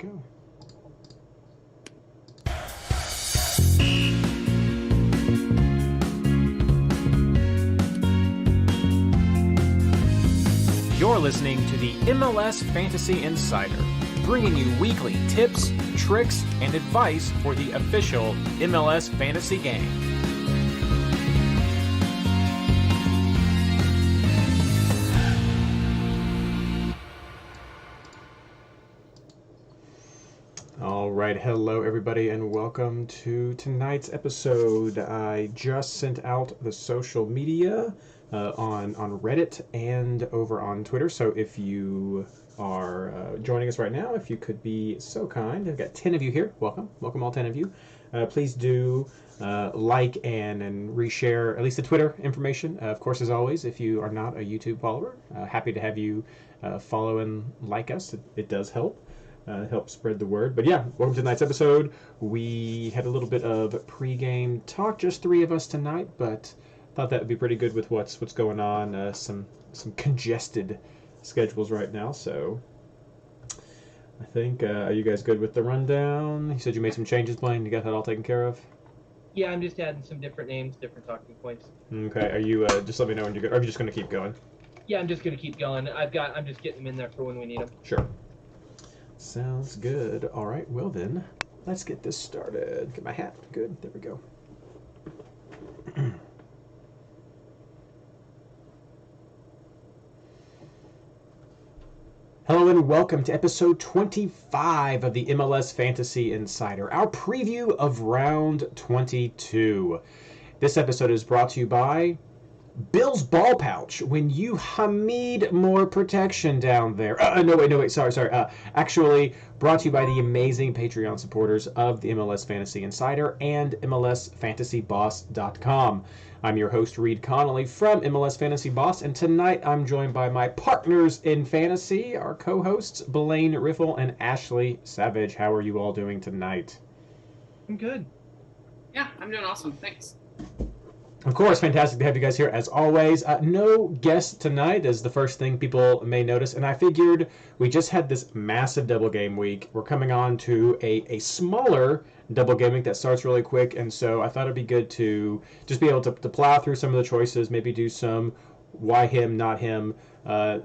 we go. You're listening to the MLS Fantasy Insider, bringing you weekly tips, tricks, and advice for the official MLS fantasy game. All right, hello everybody, and welcome to tonight's episode. I just sent out the social media on Reddit and over on Twitter. So if you are joining us right now, if you could be so kind, I've got 10 of you here. Welcome all 10 of you. Please do like and reshare at least the Twitter information. Of course, as always, if you are not a YouTube follower, happy to have you follow and like us. It does help. Help spread the word. But yeah, welcome to tonight's episode. We had a little bit of pre-game talk, just three of us tonight, but thought that would be pretty good with what's going on. Some congested schedules right now, so I think, are you guys good with the rundown? You said you made some changes, Blayne. You got that all taken care of? Yeah, I'm just adding some different names, different talking points. Okay, are you, just let me know when you're good, or are you just going to keep going? Yeah, I'm just going to keep going. I'm just getting them in there for when we need them. Sure. Sounds good. All right, well then, let's get this started. Get my hat. Good, there we go. Hello and welcome to episode 25 of the MLS Fantasy Insider, our preview of round 22. This episode is brought to you by Bill's Ball Pouch. When you need more protection down there. No, wait. Sorry. Actually, brought to you by the amazing Patreon supporters of the MLS Fantasy Insider and MLSFantasyBoss.com. I'm your host, Reid Connolly from MLS Fantasy Boss, and tonight I'm joined by my partners in fantasy, our co-hosts, Blayne Riffle and Ashley Savage. How are you all doing tonight? I'm good. Yeah, I'm doing awesome. Thanks. Of course, fantastic to have you guys here as always. No guest tonight is the first thing people may notice, and I figured we just had this massive double game week. We're coming on to a smaller double game week that starts really quick, and so I thought it'd be good to just be able to plow through some of the choices, maybe do some why him, not him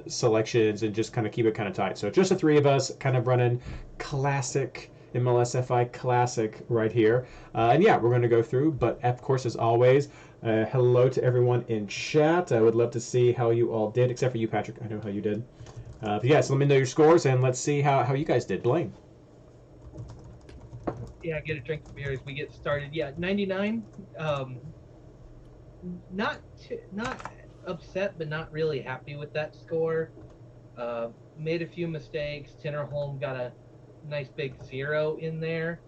selections, and just kind of keep it kind of tight. So just the three of us kind of running classic MLSFI classic right here. And yeah, we're going to go through, but of course, as always, hello to everyone in chat. I would love to see how you all did, except for you, Patrick. I know how you did. But yeah, so let me know your scores, and let's see how you guys did. Blayne. Yeah, get a drink of beer as we get started. Yeah, 99. Not upset, but not really happy with that score. Made a few mistakes. Tinnerholm got a nice big 0 in there.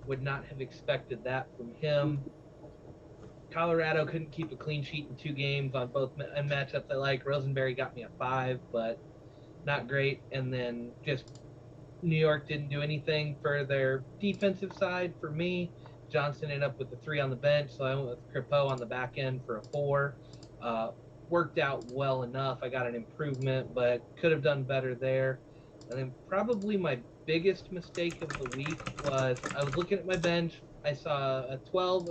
Would not have expected that from him. Colorado couldn't keep a clean sheet in 2 games on both matchups I like. Rosenberry got me a 5, but not great. And then just New York didn't do anything for their defensive side for me. Johnson ended up with a 3 on the bench, so I went with Crepeau on the back end for a 4. Worked out well enough. I got an improvement, but could have done better there. And then probably my biggest mistake of the week was I was looking at my bench. I saw a 12,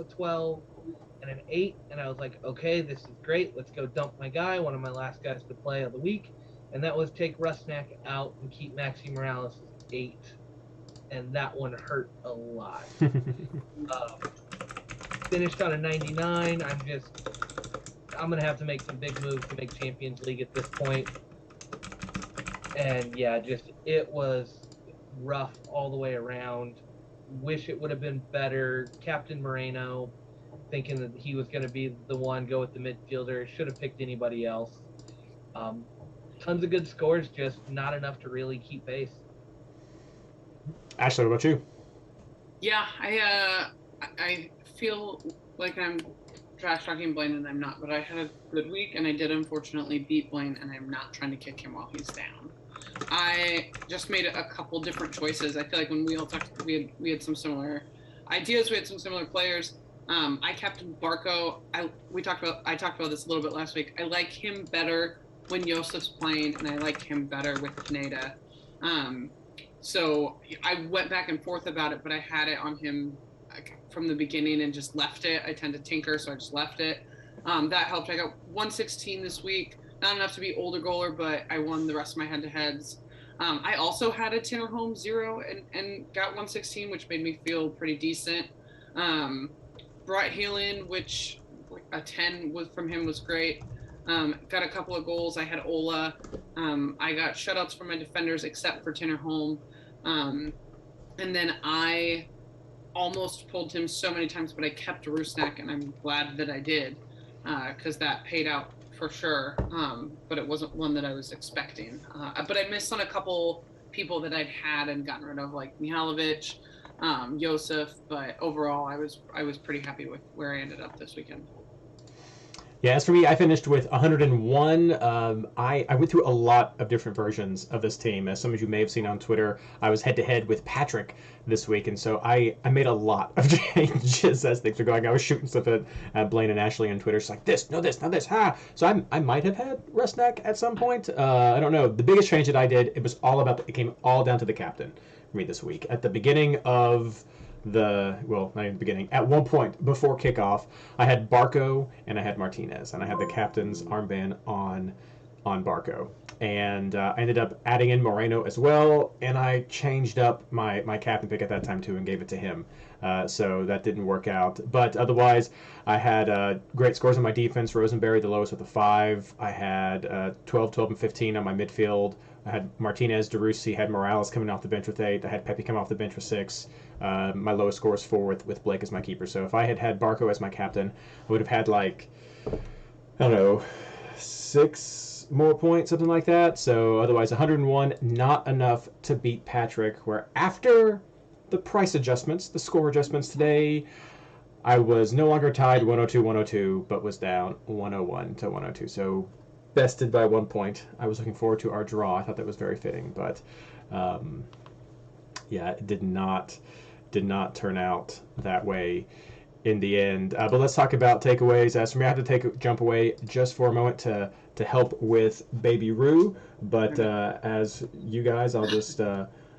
and an 8, and I was like, okay, this is great. Let's go dump my guy, one of my last guys to play of the week. And that was take Rusnak out and keep Maxi Morales as 8. And that one hurt a lot. Finished on a 99. I'm going to have to make some big moves to make Champions League at this point. And yeah, it was rough all the way around. Wish it would have been better. Captain Moreno, thinking that he was going to be the one, go with the midfielder. Should have picked anybody else. Tons of good scores, just not enough to really keep pace. Ashley, what about you? Yeah, I feel like I'm trash talking Blayne, and I'm not, but I had a good week, and I did unfortunately beat Blayne, and I'm not trying to kick him while he's down. I just made a couple different choices. I feel like when we all talked, we had some similar ideas. We had some similar players. I kept Barco. I talked about this a little bit last week. I like him better when Josef's playing, and I like him better with Pineda. So I went back and forth about it, but I had it on him from the beginning and just left it. I tend to tinker, so I just left it. That helped. I got 116 this week. Not enough to be older goaler, but I won the rest of my head-to-heads. I also had a Tanner Holmes 0 and got 116, which made me feel pretty decent. Brought Heelan, which a 10 was from him was great. Got a couple of goals. I had Ola. I got shutouts from my defenders except for Tanner Holm. And then I almost pulled him so many times, but I kept Rusnak, and I'm glad that I did because that paid out for sure. But it wasn't one that I was expecting. But I missed on a couple people that I'd had and gotten rid of, like Mihalovic, Josef. But overall, I was pretty happy with where I ended up this weekend. Yeah, as for me, I finished with 101. I went through a lot of different versions of this team. As some of you may have seen on Twitter, I was head-to-head with Patrick this week, and so I made a lot of changes as things were going. I was shooting stuff at Blayne and Ashley on Twitter. It's like, this, no this, no this, ha! So I might have had Rusnak at some point. I don't know. The biggest change that I did, it came all down to the captain for me this week. At the beginning of not even the beginning. At one point before kickoff, I had Barco and I had Martinez, and I had the captain's armband on Barco, and I ended up adding in Moreno as well, and I changed up my captain pick at that time too and gave it to him. So that didn't work out, but otherwise I had great scores on my defense. Rosenberry the lowest with a 5. I had 12, 12, and 15 on my midfield. I had Martinez, DeRussi, had Morales coming off the bench with 8. I had Pepe come off the bench with 6. My lowest score is 4 with Blake as my keeper. So if I had Barco as my captain, I would have had I don't know, 6 more points, something like that. So otherwise 101, not enough to beat Patrick, where after the price adjustments, the score adjustments today, I was no longer tied 102-102, but was down 101 to 102. So bested by 1 point. I was looking forward to our draw. I thought that was very fitting, but it did not turn out that way in the end. But let's talk about takeaways. As for me, I have to jump away just for a moment to help with Baby Roo. But as you guys, I'll just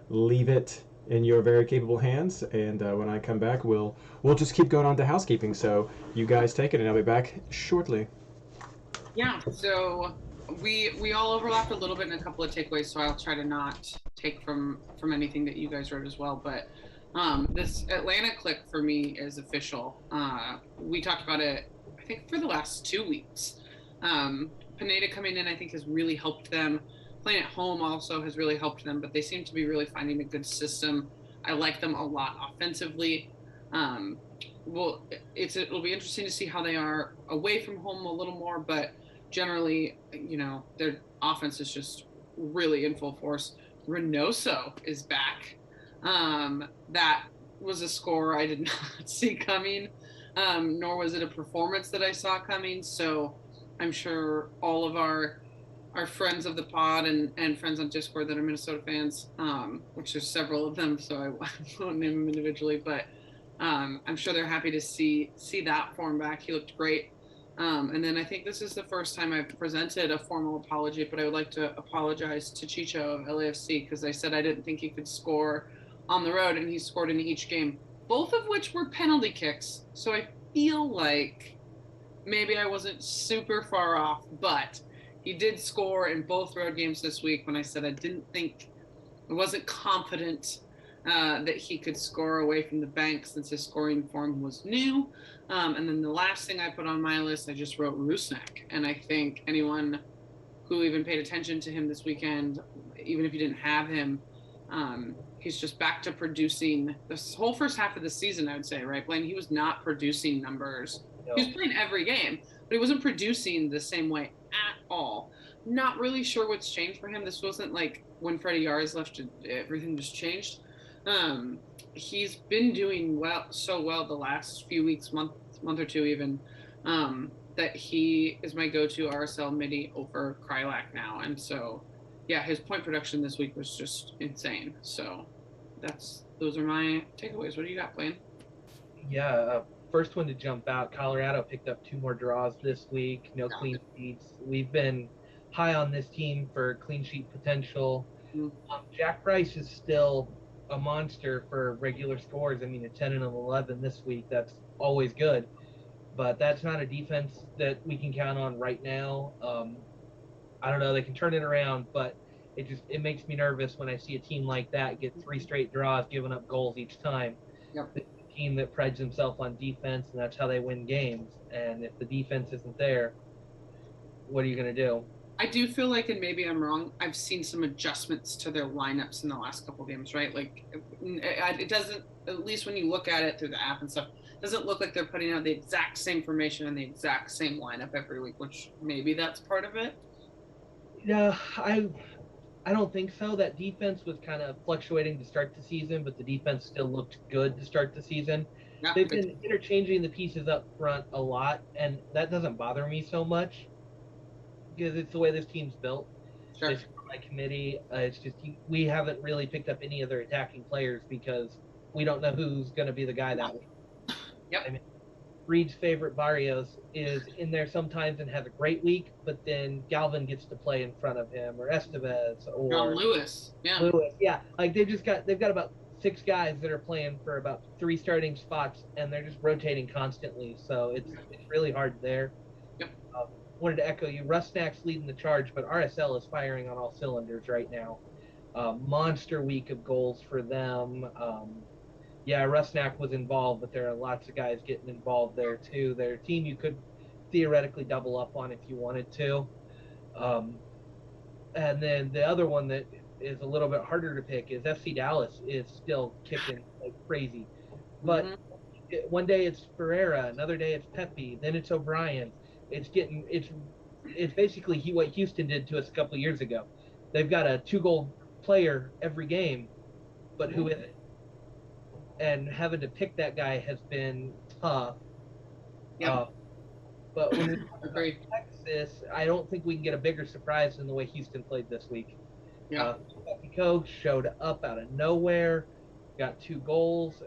leave it in your very capable hands. And when I come back, we'll just keep going on to housekeeping. So you guys take it, and I'll be back shortly. Yeah, so we all overlapped a little bit in a couple of takeaways, so I'll try to not take from anything that you guys wrote as well. But this Atlanta click for me is official. We talked about it, I think, for the last 2 weeks. Pineda coming in, I think, has really helped them. Playing at home also has really helped them, but they seem to be really finding a good system. I like them a lot offensively. It'll be interesting to see how they are away from home a little more, but generally, their offense is just really in full force. Reynoso is back. That was a score I did not see coming, nor was it a performance that I saw coming. So I'm sure all of our friends of the pod and friends on Discord that are Minnesota fans, which there's several of them, so I won't name them individually, but I'm sure they're happy to see that form back. He looked great. And then I think this is the first time I've presented a formal apology, but I would like to apologize to Chicho of LAFC because I said I didn't think he could score on the road, and he scored in each game, both of which were penalty kicks. So I feel like maybe I wasn't super far off, but he did score in both road games this week when I said I wasn't confident that he could score away from the bank since his scoring form was new. And then the last thing I put on my list, I just wrote Rusnak. And I think anyone who even paid attention to him this weekend, even if you didn't have him, he's just back to producing this whole first half of the season, I would say, right, Blayne? He was not producing numbers. No. He was playing every game, but he wasn't producing the same way at all. Not really sure what's changed for him. This wasn't like when Freddie Yards left, everything just changed. He's been doing so well the last few weeks, month or two even, that he is my go-to RSL midi over Krylak now. And so, yeah, his point production this week was just insane. So those are my takeaways. What do you got, Blayne? Yeah, first one to jump out, Colorado picked up 2 more draws this week, no clean sheets. We've been high on this team for clean sheet potential. Mm. Jack Price is still a monster for regular scores. I mean, a 10 and an 11 this week, that's always good. But that's not a defense that we can count on right now. I don't know. They can turn it around, but it makes me nervous when I see a team like that get 3 straight draws, giving up goals each time. Yep. It's a team that prides himself on defense, and that's how they win games. And if the defense isn't there, what are you going to do? I do feel like, and maybe I'm wrong, I've seen some adjustments to their lineups in the last couple of games, right? Like, it doesn't, at least when you look at it through the app and stuff, it doesn't look like they're putting out the exact same formation and the exact same lineup every week, which maybe that's part of it. Yeah, I don't think so. That defense was kind of fluctuating to start the season, but the defense still looked good to start the season. Yeah, They've been interchanging the pieces up front a lot, and that doesn't bother me so much because it's the way this team's built. sure. It's my committee. It's just we haven't really picked up any other attacking players because we don't know who's going to be the guy that week. Yep. I mean, Reid's favorite Barrios is in there sometimes and has a great week, but then Galvin gets to play in front of him, or Estevez, or John Lewis. Yeah. Lewis. Yeah, like they've got about 6 guys that are playing for about 3 starting spots, and they're just rotating constantly. So it's really hard there. Yep. Wanted to echo you. Rusnak's leading the charge, but RSL is firing on all cylinders right now. Monster week of goals for them. Yeah, Rusnak was involved, but there are lots of guys getting involved there too. They're a team you could theoretically double up on if you wanted to. And then the other one that is a little bit harder to pick is FC Dallas is still kicking like crazy. But one day it's Ferreira, another day it's Pepe, then it's O'Brien. It's basically what Houston did to us a couple of years ago. They've got a 2-goal player every game, but who is it? And having to pick that guy has been tough. Yeah. But when we Agree. Texas, I don't think we can get a bigger surprise than the way Houston played this week. Yeah. Coach showed up out of nowhere, got 2 goals.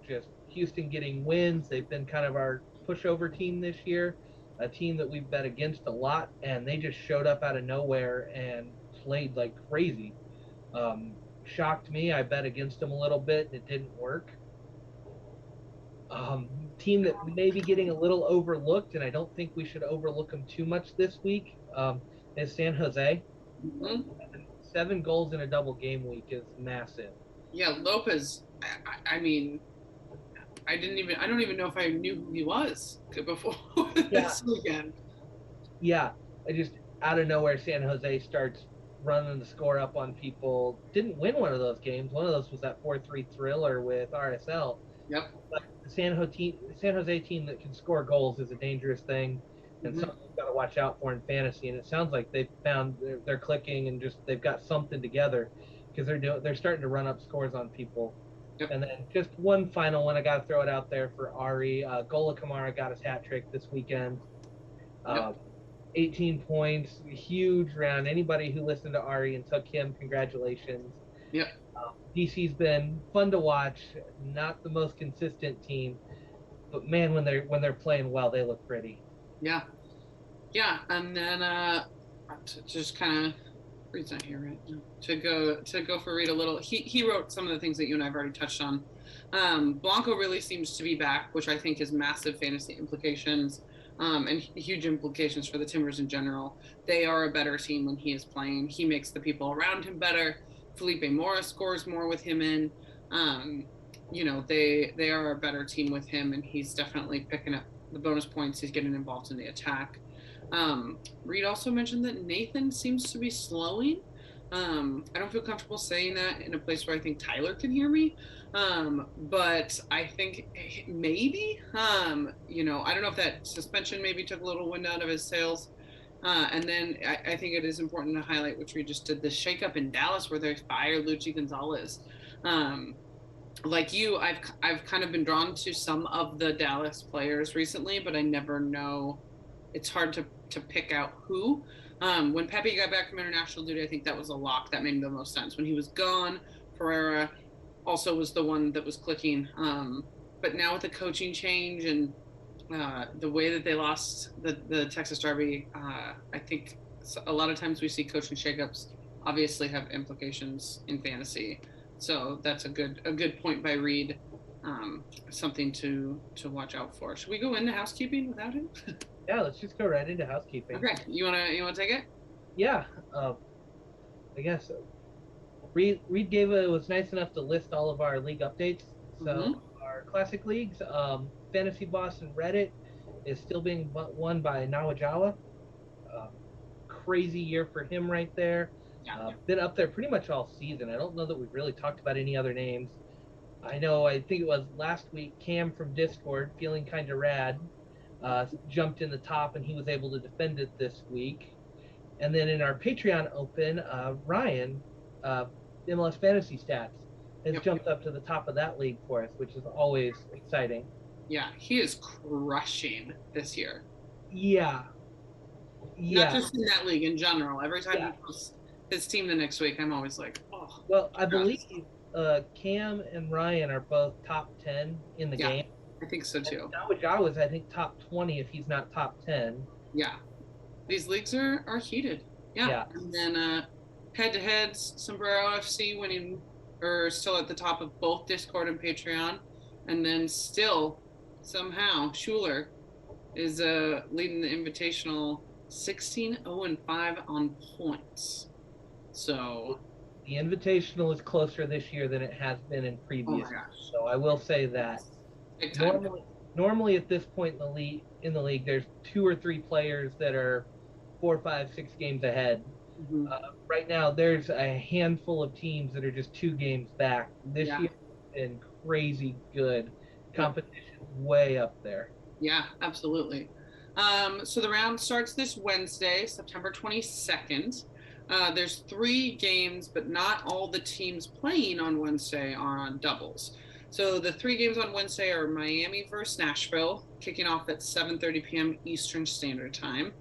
Just Houston getting wins. They've been kind of our pushover team this year, a team that we've bet against a lot, and they just showed up out of nowhere and played like crazy. Shocked me. I bet against them a little bit, and it didn't work. Team that may be getting a little overlooked, and I don't think we should overlook them too much this week, is San Jose. 7 goals in a double game week is massive. Yeah, Lopez. I mean, I don't even know if I knew who he was before this weekend. Yeah, I just out of nowhere, San Jose starts running the score up on people. Didn't win one of those games. One of those was that 4-3 thriller with RSL. Yep. But the San Jose team that can score goals is a dangerous thing, and something you've got to watch out for in fantasy. And it sounds like they've found they're clicking and just they've got something together because they're starting to run up scores on people. Yep. And then just one final one, I got to throw it out there for Ari. Gola Kamara got his hat trick this weekend. 18 points, huge round. Anybody who listened to Ari and took him, congratulations. Yep. DC's been fun to watch. Not the most consistent team, but man, when they're playing well, they look pretty. Yeah. And then to just kind of Reid's not here, right? To go for Reid a little. He wrote some of the things that you and I've already touched on. Blanco really seems to be back, which I think has massive fantasy implications. And huge implications for the Timbers in general. They are a better team when he is playing. He makes the people around him better. Felipe Mora scores more with him in. They are a better team with him, and he's definitely picking up the bonus points. He's getting involved in the attack. Reid also mentioned that Nathan seems to be slowing. I don't feel comfortable saying that in a place where I think Tyler can hear me. But I think maybe, I don't know if that suspension maybe took a little wind out of his sails. And then I think it is important to highlight, which we just did, the shakeup in Dallas where they fired Luchi Gonzalez. Like you, I've kind of been drawn to some of the Dallas players recently, but I never know. It's hard to pick out who. When Pepe got back from international duty, I think that was a lock. That made the most sense. When he was gone, Pereira also was the one that was clicking. But now with the coaching change and the way that they lost the Texas Derby, I think a lot of times we see coaching shakeups obviously have implications in fantasy. So that's a good point by Reid. Something to watch out for. Should we go into housekeeping without him? Yeah, let's just go right into housekeeping. Okay, you wanna take it? Yeah, I guess Reid was nice enough to list all of our league updates. So our classic leagues, Fantasy Boss and Reddit is still being won by Nawajawa. Crazy year for him right there. Yeah. Been up there pretty much all season. I don't know that we've really talked about any other names. I think it was last week, Cam from Discord, feeling kind of rad, jumped in the top, and he was able to defend it this week. And then in our Patreon Open, Ryan, MLS Fantasy Stats, has jumped up to the top of that league for us, which is always exciting. Yeah, he is crushing this year. Yeah. Not just in that league, in general. Every time he posts his team the next week, I'm always like, oh. Well, I believe Cam and Ryan are both top 10 in the game. I think so too. Nawajawa's, I think, top 20 if he's not top 10. Yeah. These leagues are heated. Yeah. And then head-to-heads, Sombrero FC winning, or still at the top of both Discord and Patreon. And then still, somehow, Schuler is leading the Invitational 16-0-5 on points. So the Invitational is closer this year than it has been in previous years. So I will say that. Normally at this point in the league, there's 2 or 3 players that are 4, 5, 6 games ahead. Right now, there's a handful of teams that are just 2 games back. This year has been crazy good. Competition way up there. Yeah, absolutely. So the round starts this Wednesday, September 22nd. There's 3 games, but not all the teams playing on Wednesday are on doubles. So the 3 games on Wednesday are Miami versus Nashville, kicking off at 7:30 p.m. Eastern Standard Time.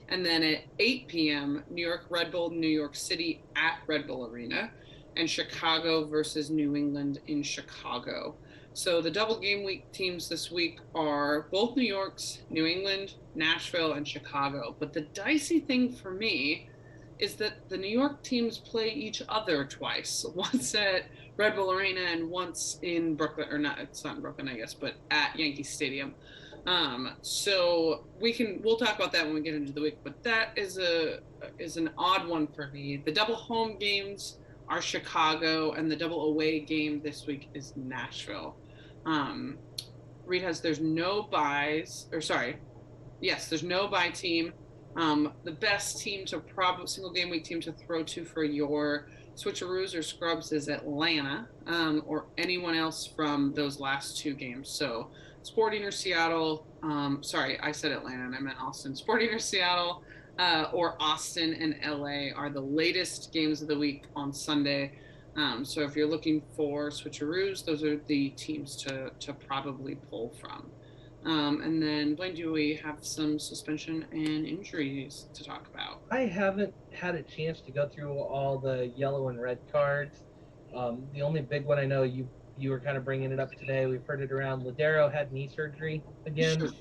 And then at 8 p.m., New York Red Bull, New York City at Red Bull Arena, and Chicago versus New England in Chicago. So the double game week teams this week are both New York's, New England, Nashville, and Chicago. But the dicey thing for me is that the New York teams play each other twice, once at Red Bull Arena and once in Brooklyn, or not, it's not in Brooklyn, I guess, but at Yankee Stadium. So we'll talk about that when we get into the week, but that is an odd one for me. The double home games are Chicago, and the double away game this week is Nashville. Reid there's no buys, there's no buy team. The best team single game week team to throw to for your switcheroos or scrubs is Atlanta, or anyone else from those last 2 games. So Sporting or Seattle, I said Atlanta and I meant Austin. Sporting or Seattle, or Austin and LA are the latest games of the week on Sunday. So if you're looking for switcheroos, those are the teams to probably pull from. And then, Blayne, do we have some suspension and injuries to talk about? I haven't had a chance to go through all the yellow and red cards. The only big one I know you were kind of bringing it up today. We've heard it around. Ladero had knee surgery again.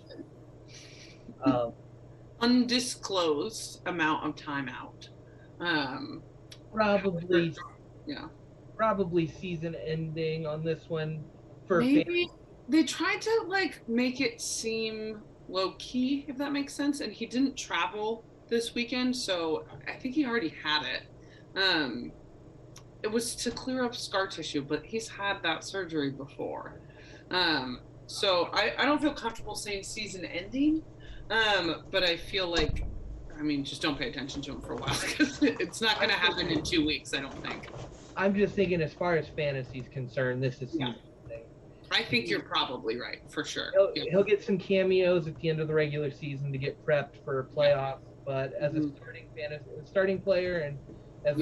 Undisclosed amount of time out. Probably season ending on this one. Maybe they tried to make it seem low key, if that makes sense. And he didn't travel this weekend, so I think he already had it. It was to clear up scar tissue, but he's had that surgery before. So I don't feel comfortable saying season ending, but I feel just don't pay attention to him for a while, because it's not going to happen in 2 weeks, I don't think. I'm just thinking, as far as fantasy is concerned, this is season ending. I think you're probably right, for sure. He'll get some cameos at the end of the regular season to get prepped for playoffs, but as a starting player and as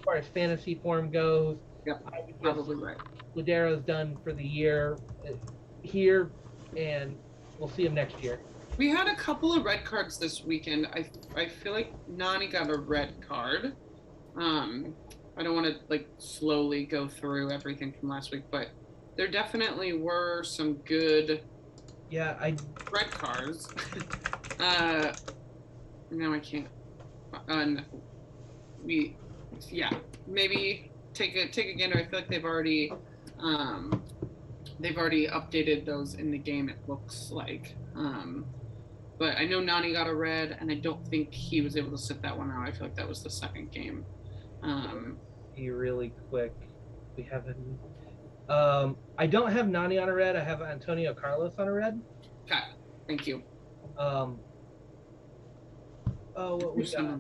far as fantasy form goes, I would probably right. Ladero's done for the year here, and we'll see him next year. We had a couple of red cards this weekend. I feel like Nani got a red card. I don't want to slowly go through everything from last week, but there definitely were some good red cards. Now I can't. yeah, maybe take a gander. I feel like they've already updated those in the game. It looks like. But I know Nani got a red, and I don't think he was able to sit that one out. I feel like that was the second game. Be really quick. We haven't. I don't have Nani on a red. I have Antonio Carlos on a red. Okay, thank you. What we got?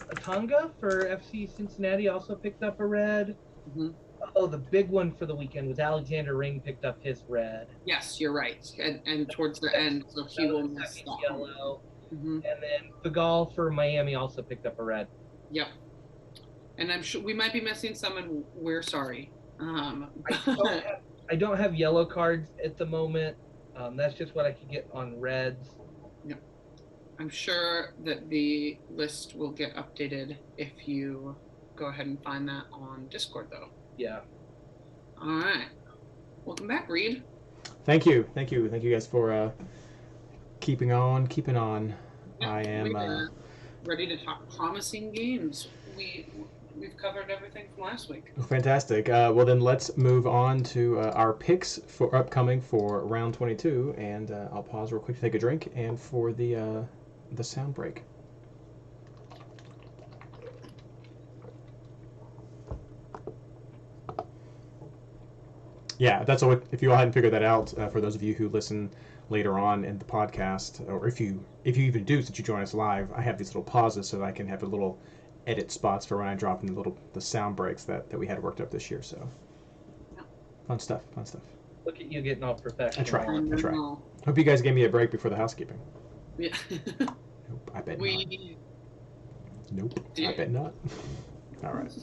Atonga for FC Cincinnati also picked up a red. Mm-hmm. Oh, the big one for the weekend was Alexander Ring picked up his red. Yes, you're right. And towards the end, so he will miss that yellow. Mm-hmm. And then Fagal for Miami also picked up a red. Yep. And I'm sure we might be missing some, and we're sorry. I don't have yellow cards at the moment. That's just what I could get on reds. Yep. I'm sure that the list will get updated if you go ahead and find that on Discord, though. Yeah. All right. Welcome back, Reid. Thank you guys for keeping on. Yeah, I am ready to talk promising games. We've covered everything from last week. Fantastic. Well, then let's move on to our picks for upcoming for round 22, and I'll pause real quick to take a drink and for the sound break. Yeah, that's all. If you all hadn't figured that out, for those of you who listen later on in the podcast, or if you even do, since you join us live, I have these little pauses so that I can have a little edit spots for when I drop in the sound breaks that we had worked up this year. So fun stuff. Look at you getting all professional. I try. Hope you guys gave me a break before the housekeeping. Yeah. Nope, I bet not. Nope, I bet not. All right.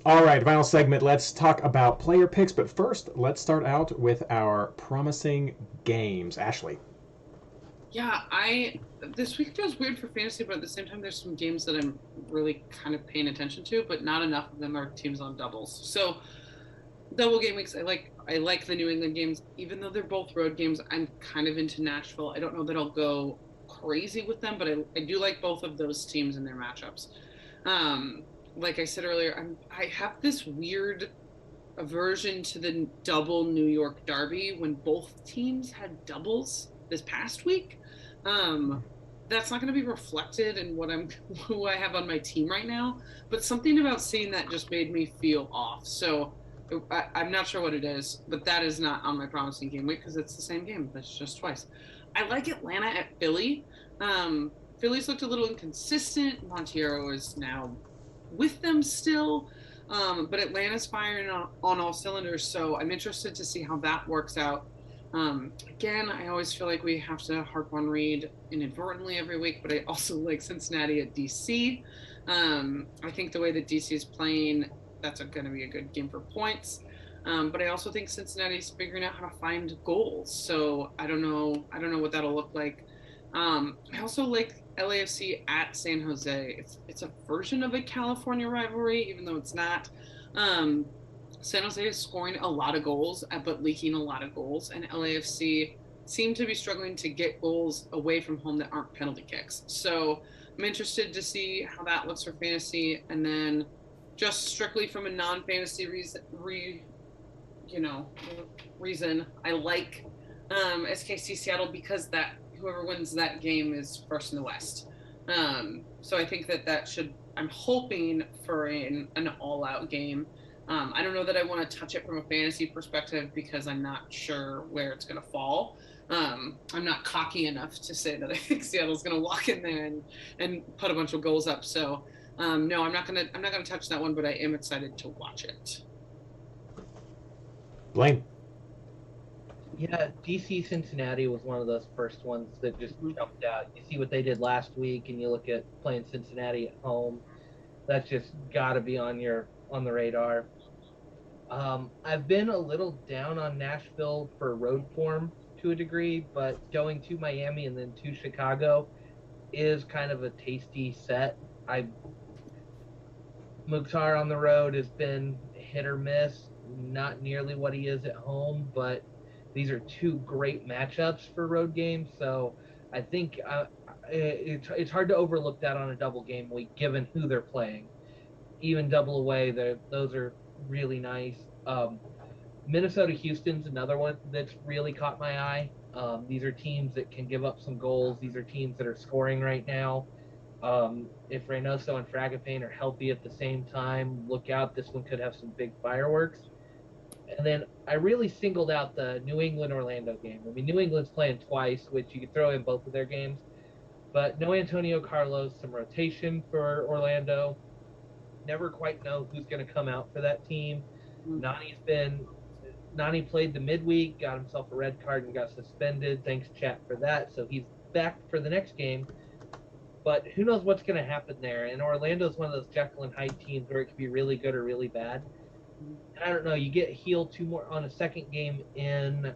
All right, final segment. Let's talk about player picks, but first, let's start out with our promising games. Ashley. Yeah, this week feels weird for fantasy, but at the same time, there's some games that I'm really kind of paying attention to, but not enough of them are teams on doubles. So, double game weeks, I like the New England games, even though they're both road games. I'm kind of into Nashville. I don't know that I'll go crazy with them, but I do like both of those teams and their matchups. Like I said earlier, I have this weird aversion to the double New York derby when both teams had doubles this past week. That's not going to be reflected in who I have on my team right now, but something about seeing that just made me feel off. So I'm not sure what it is, but that is not on my promising game week because it's the same game. It's just twice. I like Atlanta at Philly. Philly's looked a little inconsistent. Montiero is now with them still, but Atlanta's firing on all cylinders, so I'm interested to see how that works out. Again, I always feel like we have to harp on Reid inadvertently every week, but I also like Cincinnati at DC. I think the way that DC is playing, that's going to be a good game for points. But I also think Cincinnati's figuring out how to find goals, so I don't know what that'll look like. I also like LAFC at San Jose. It's a version of a California rivalry, even though it's not. San Jose is scoring a lot of goals, but leaking a lot of goals, and LAFC seem to be struggling to get goals away from home that aren't penalty kicks. So I'm interested to see how that looks for fantasy, and then just strictly from a non-fantasy reason, I like SKC Seattle because that whoever wins that game is first in the West. So I think I'm hoping for an all-out game. I don't know that I want to touch it from a fantasy perspective because I'm not sure where it's going to fall. I'm not cocky enough to say that I think Seattle's going to walk in there and put a bunch of goals up. So no, I'm not going to touch that one, but I am excited to watch it. Blayne. Yeah, DC Cincinnati was one of those first ones that just jumped out. You see what they did last week, and you look at playing Cincinnati at home. That's just got to be on the radar. I've been a little down on Nashville for road form to a degree, but going to Miami and then to Chicago is kind of a tasty set. Mukhtar on the road has been hit or miss, not nearly what he is at home, but these are two great matchups for road games. So I think it's hard to overlook that on a double game week, given who they're playing. Even double away, those are really nice. Minnesota Houston's another one that's really caught my eye. These are teams that can give up some goals. These are teams that are scoring right now. If Reynoso and Fragapane are healthy at the same time, look out. This one could have some big fireworks. And then I really singled out the New England-Orlando game. I mean, New England's playing twice, which you could throw in both of their games. But no Antonio Carlos, some rotation for Orlando. Never quite know who's going to come out for that team. Nani played the midweek, got himself a red card and got suspended. Thanks, chat, for that. So he's back for the next game. But who knows what's going to happen there? And Orlando's one of those Jekyll and Hyde teams where it could be really good or really bad. And I don't know. You get healed two more on a second game in,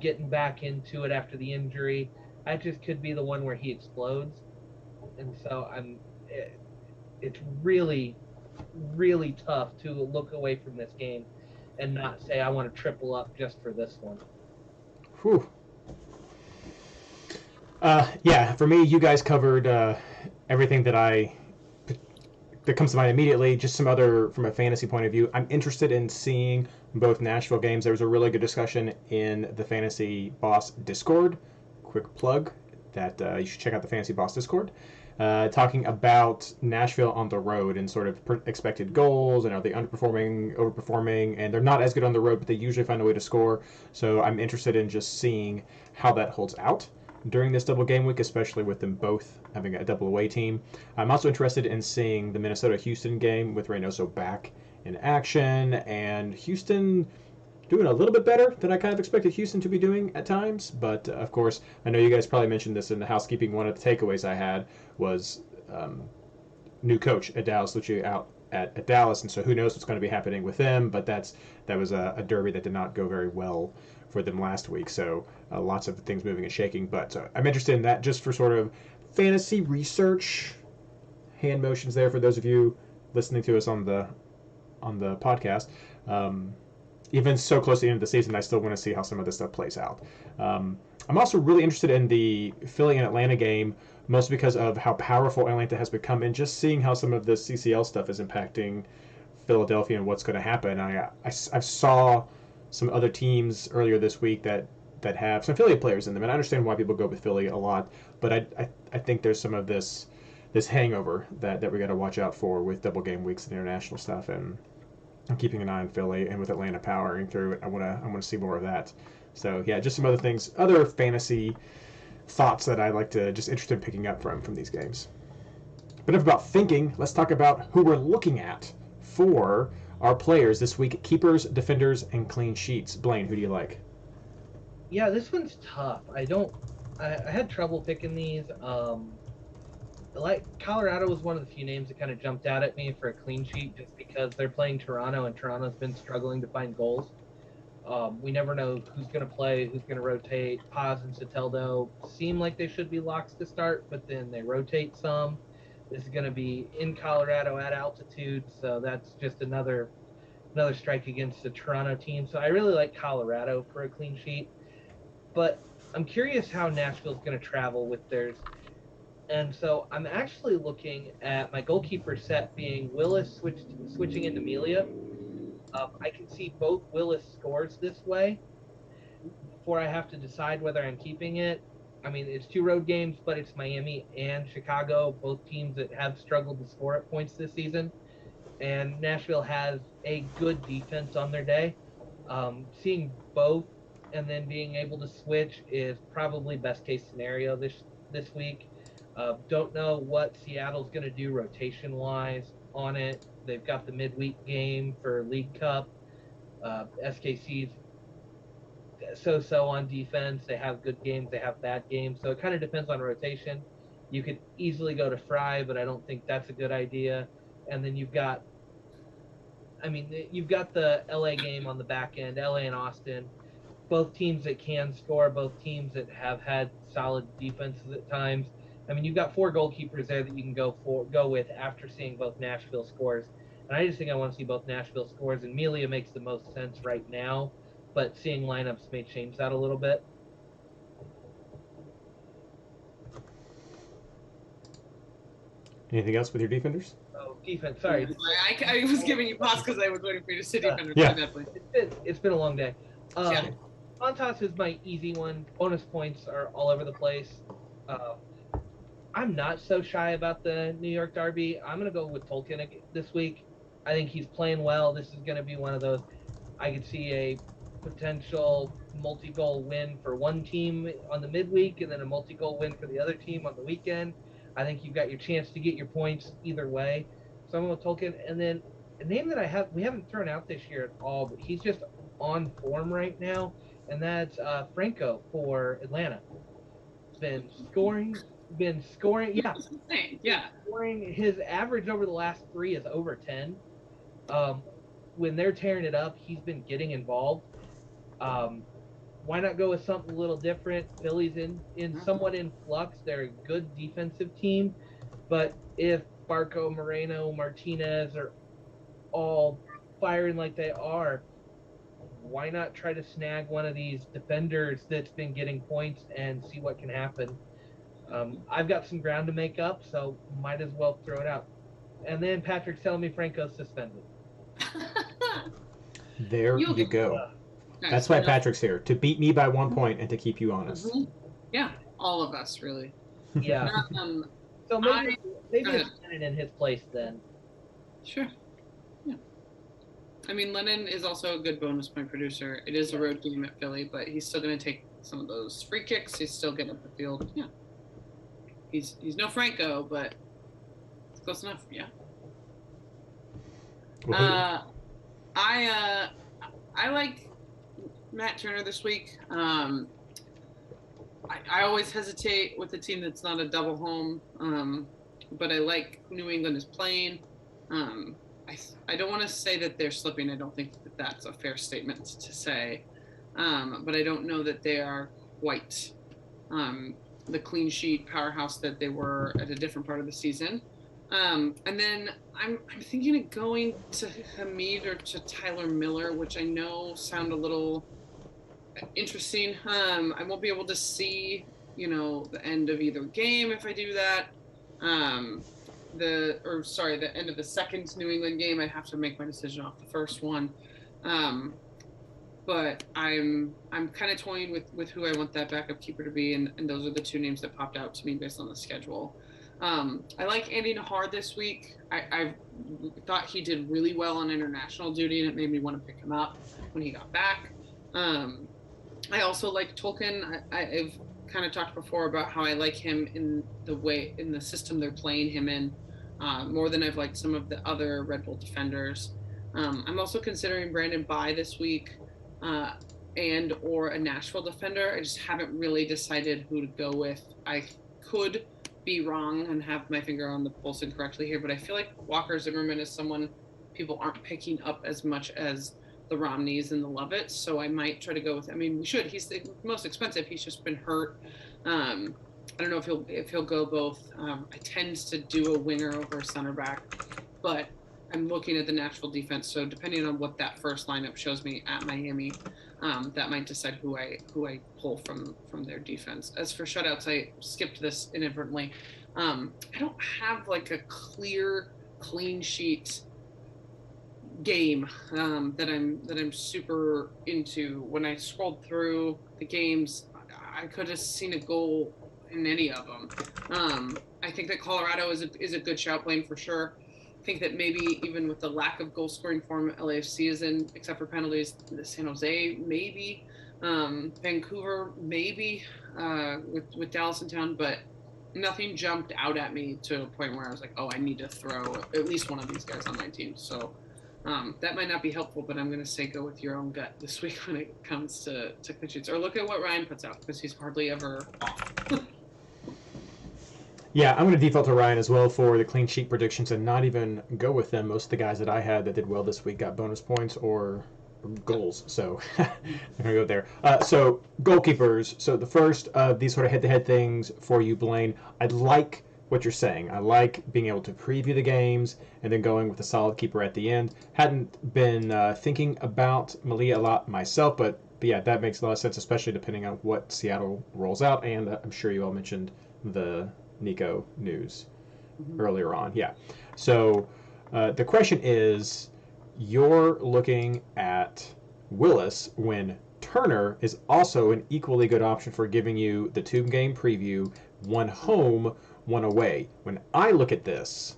getting back into it after the injury. That just could be the one where he explodes. And so it's really, really tough to look away from this game and not say I want to triple up just for this one. Whew. Yeah, for me, you guys covered everything that comes to mind immediately. Just some other, from a fantasy point of view, I'm interested in seeing both Nashville games. There was a really good discussion in the Fantasy Boss Discord. Quick plug that you should check out the Fantasy Boss Discord. Talking about Nashville on the road and sort of expected goals, and are they underperforming, overperforming, and they're not as good on the road, but they usually find a way to score. So I'm interested in just seeing how that holds out during this double game week, especially with them both having a double away team. I'm also interested in seeing the Minnesota-Houston game with Reynoso back in action, and Houston doing a little bit better than I kind of expected Houston to be doing at times. But, of course, I know you guys probably mentioned this in the housekeeping. One of the takeaways I had was new coach at Dallas Lucci out at Dallas, and so who knows what's going to be happening with them. But that was a derby that did not go very well for them last week. So lots of things moving and shaking. But I'm interested in that just for sort of fantasy research. Hand motions there for those of you listening to us on the podcast. Even so close to the end of the season, I still want to see how some of this stuff plays out. I'm also really interested in the Philly and Atlanta game, mostly because of how powerful Atlanta has become, and just seeing how some of this CCL stuff is impacting Philadelphia and what's going to happen. I saw some other teams earlier this week that have some Philly players in them, and I understand why people go with Philly a lot, but I think there's some of this hangover that we got to watch out for with double game weeks and international stuff, and I'm keeping an eye on Philly, and with Atlanta powering through it, I want to see more of that. So yeah, just some other things, other fantasy thoughts that I like to just interested in picking up from these games. But enough about thinking. Let's talk about who we're looking at for our players this week: keepers, defenders, and clean sheets. Blayne, who do you like? Yeah, this one's tough. I had trouble picking these. Like Colorado was one of the few names that kind of jumped out at me for a clean sheet, just because they're playing Toronto, and Toronto's been struggling to find goals. We never know who's going to play, who's going to rotate. Paz and Soteldo seem like they should be locks to start, but then they rotate some. This is going to be in Colorado at altitude, so that's just another strike against the Toronto team. So I really like Colorado for a clean sheet, but I'm curious how Nashville's going to travel with theirs. And so I'm actually looking at my goalkeeper set being Willis switching into Melia. I can see both Willis scores this way before I have to decide whether I'm keeping it. I mean, it's 2 road games, but it's Miami and Chicago, both teams that have struggled to score at points this season. And Nashville has a good defense on their day. Seeing both and then being able to switch is probably best case scenario this week. Don't know what Seattle's going to do rotation-wise on it. They've got the midweek game for League Cup. SKC's so-so on defense. They have good games. They have bad games. So it kind of depends on rotation. You could easily go to Fry, but I don't think that's a good idea. And then you've got the LA game on the back end, LA and Austin. Both teams that can score, both teams that have had solid defenses at times. I mean, you've got 4 goalkeepers there that you can go with after seeing both Nashville scores. And I just think I want to see both Nashville scores, and Melia makes the most sense right now, but seeing lineups may change that a little bit. Anything else with your defenders? Oh, defense. Sorry. I was giving you pause because I was waiting for you to say defender. Yeah. Definitely. It's been a long day. Yeah. Montas is my easy one. Bonus points are all over the place. I'm not so shy about the New York Derby. I'm going to go with Tolkien this week. I think he's playing well. This is going to be one of those. I could see a potential multi-goal win for one team on the midweek and then a multi-goal win for the other team on the weekend. I think you've got your chance to get your points either way. So I'm going with Tolkien. And then a name that we haven't thrown out this year at all, but he's just on form right now, and that's Franco for Atlanta. Been scoring. Yeah. Yeah. Scoring. His average over the last 3 is over 10. When they're tearing it up, he's been getting involved. Why not go with something a little different? Philly's in somewhat in flux. They're a good defensive team, but if Barco, Moreno, Martinez are all firing like they are, why not try to snag one of these defenders that's been getting points and see what can happen? I've got some ground to make up, so might as well throw it out. And then Patrick's telling me Franco's suspended. There you go. That's why Patrick's here, to beat me by 1 point and to keep you honest. Mm-hmm. Yeah, all of us, really. Yeah. So maybe it's Lennon in his place then. Sure. Yeah. I mean, Lennon is also a good bonus point producer. It is a road game at Philly, but he's still going to take some of those free kicks. He's still getting up the field. Yeah. He's no Franco, but it's close enough. Yeah. I like Matt Turner this week. I always hesitate with a team that's not a double home, but I like who New England is playing. I don't want to say that they're slipping. I don't think that that's a fair statement to say, but I don't know that they are quite the clean sheet powerhouse that they were at a different part of the season. And then I'm thinking of going to Hamid or to Tyler Miller, which I know sound a little interesting. I won't be able to see, the end of either game if I do that. The end of the second New England game. I have to make my decision off the first one. But I'm kind of toying with who I want that backup keeper to be, and those are the 2 names that popped out to me based on the schedule. I like Andy Nahar this week. I thought he did really well on international duty, and it made me want to pick him up when he got back. I also like Tolkien. I've kind of talked before about how I like him in the system they're playing him in, more than I've liked some of the other Red Bull defenders. I'm also considering Brandon Bye this week, and or a Nashville defender. I just haven't really decided who to go with. I could be wrong and have my finger on the pulse incorrectly here, but I feel like Walker Zimmerman is someone people aren't picking up as much as the Romneys and the Lovitts, so I might try to go with. I mean, we should. He's the most expensive. He's just been hurt. I don't know if he'll go both. I tend to do a winger over a center back, but I'm looking at the Nashville defense. So depending on what that first lineup shows me at Miami, that might decide who I pull from their defense. As for shutouts, I skipped this inadvertently. I don't have like a clear clean sheet game that I'm super into. When I scrolled through the games, I could have seen a goal in any of them. I think that Colorado is a good shout, Blayne, for sure. I think that maybe even with the lack of goal scoring form LAFC is in, except for penalties, the San Jose maybe, Vancouver maybe, with Dallas in town, but nothing jumped out at me to a point where I was like, oh, I need to throw at least one of these guys on my team. So that might not be helpful, but I'm going to say go with your own gut this week when it comes to clean sheets. Or look at what Ryan puts out, because he's hardly ever off. Yeah, I'm going to default to Ryan as well for the clean sheet predictions and not even go with them. Most of the guys that I had that did well this week got bonus points or goals, so I'm going to go there. So, goalkeepers. So the first of these sort of head-to-head things for you, Blayne, I'd like what you're saying. I like being able to preview the games and then going with a solid keeper at the end. Hadn't been thinking about Malia a lot myself, but yeah, that makes a lot of sense, especially depending on what Seattle rolls out, and I'm sure you all mentioned the Nico news. earlier on. Yeah. So the question is, you're looking at Willis when Turner is also an equally good option for giving you the 2-game preview, one home, one away. When I look at this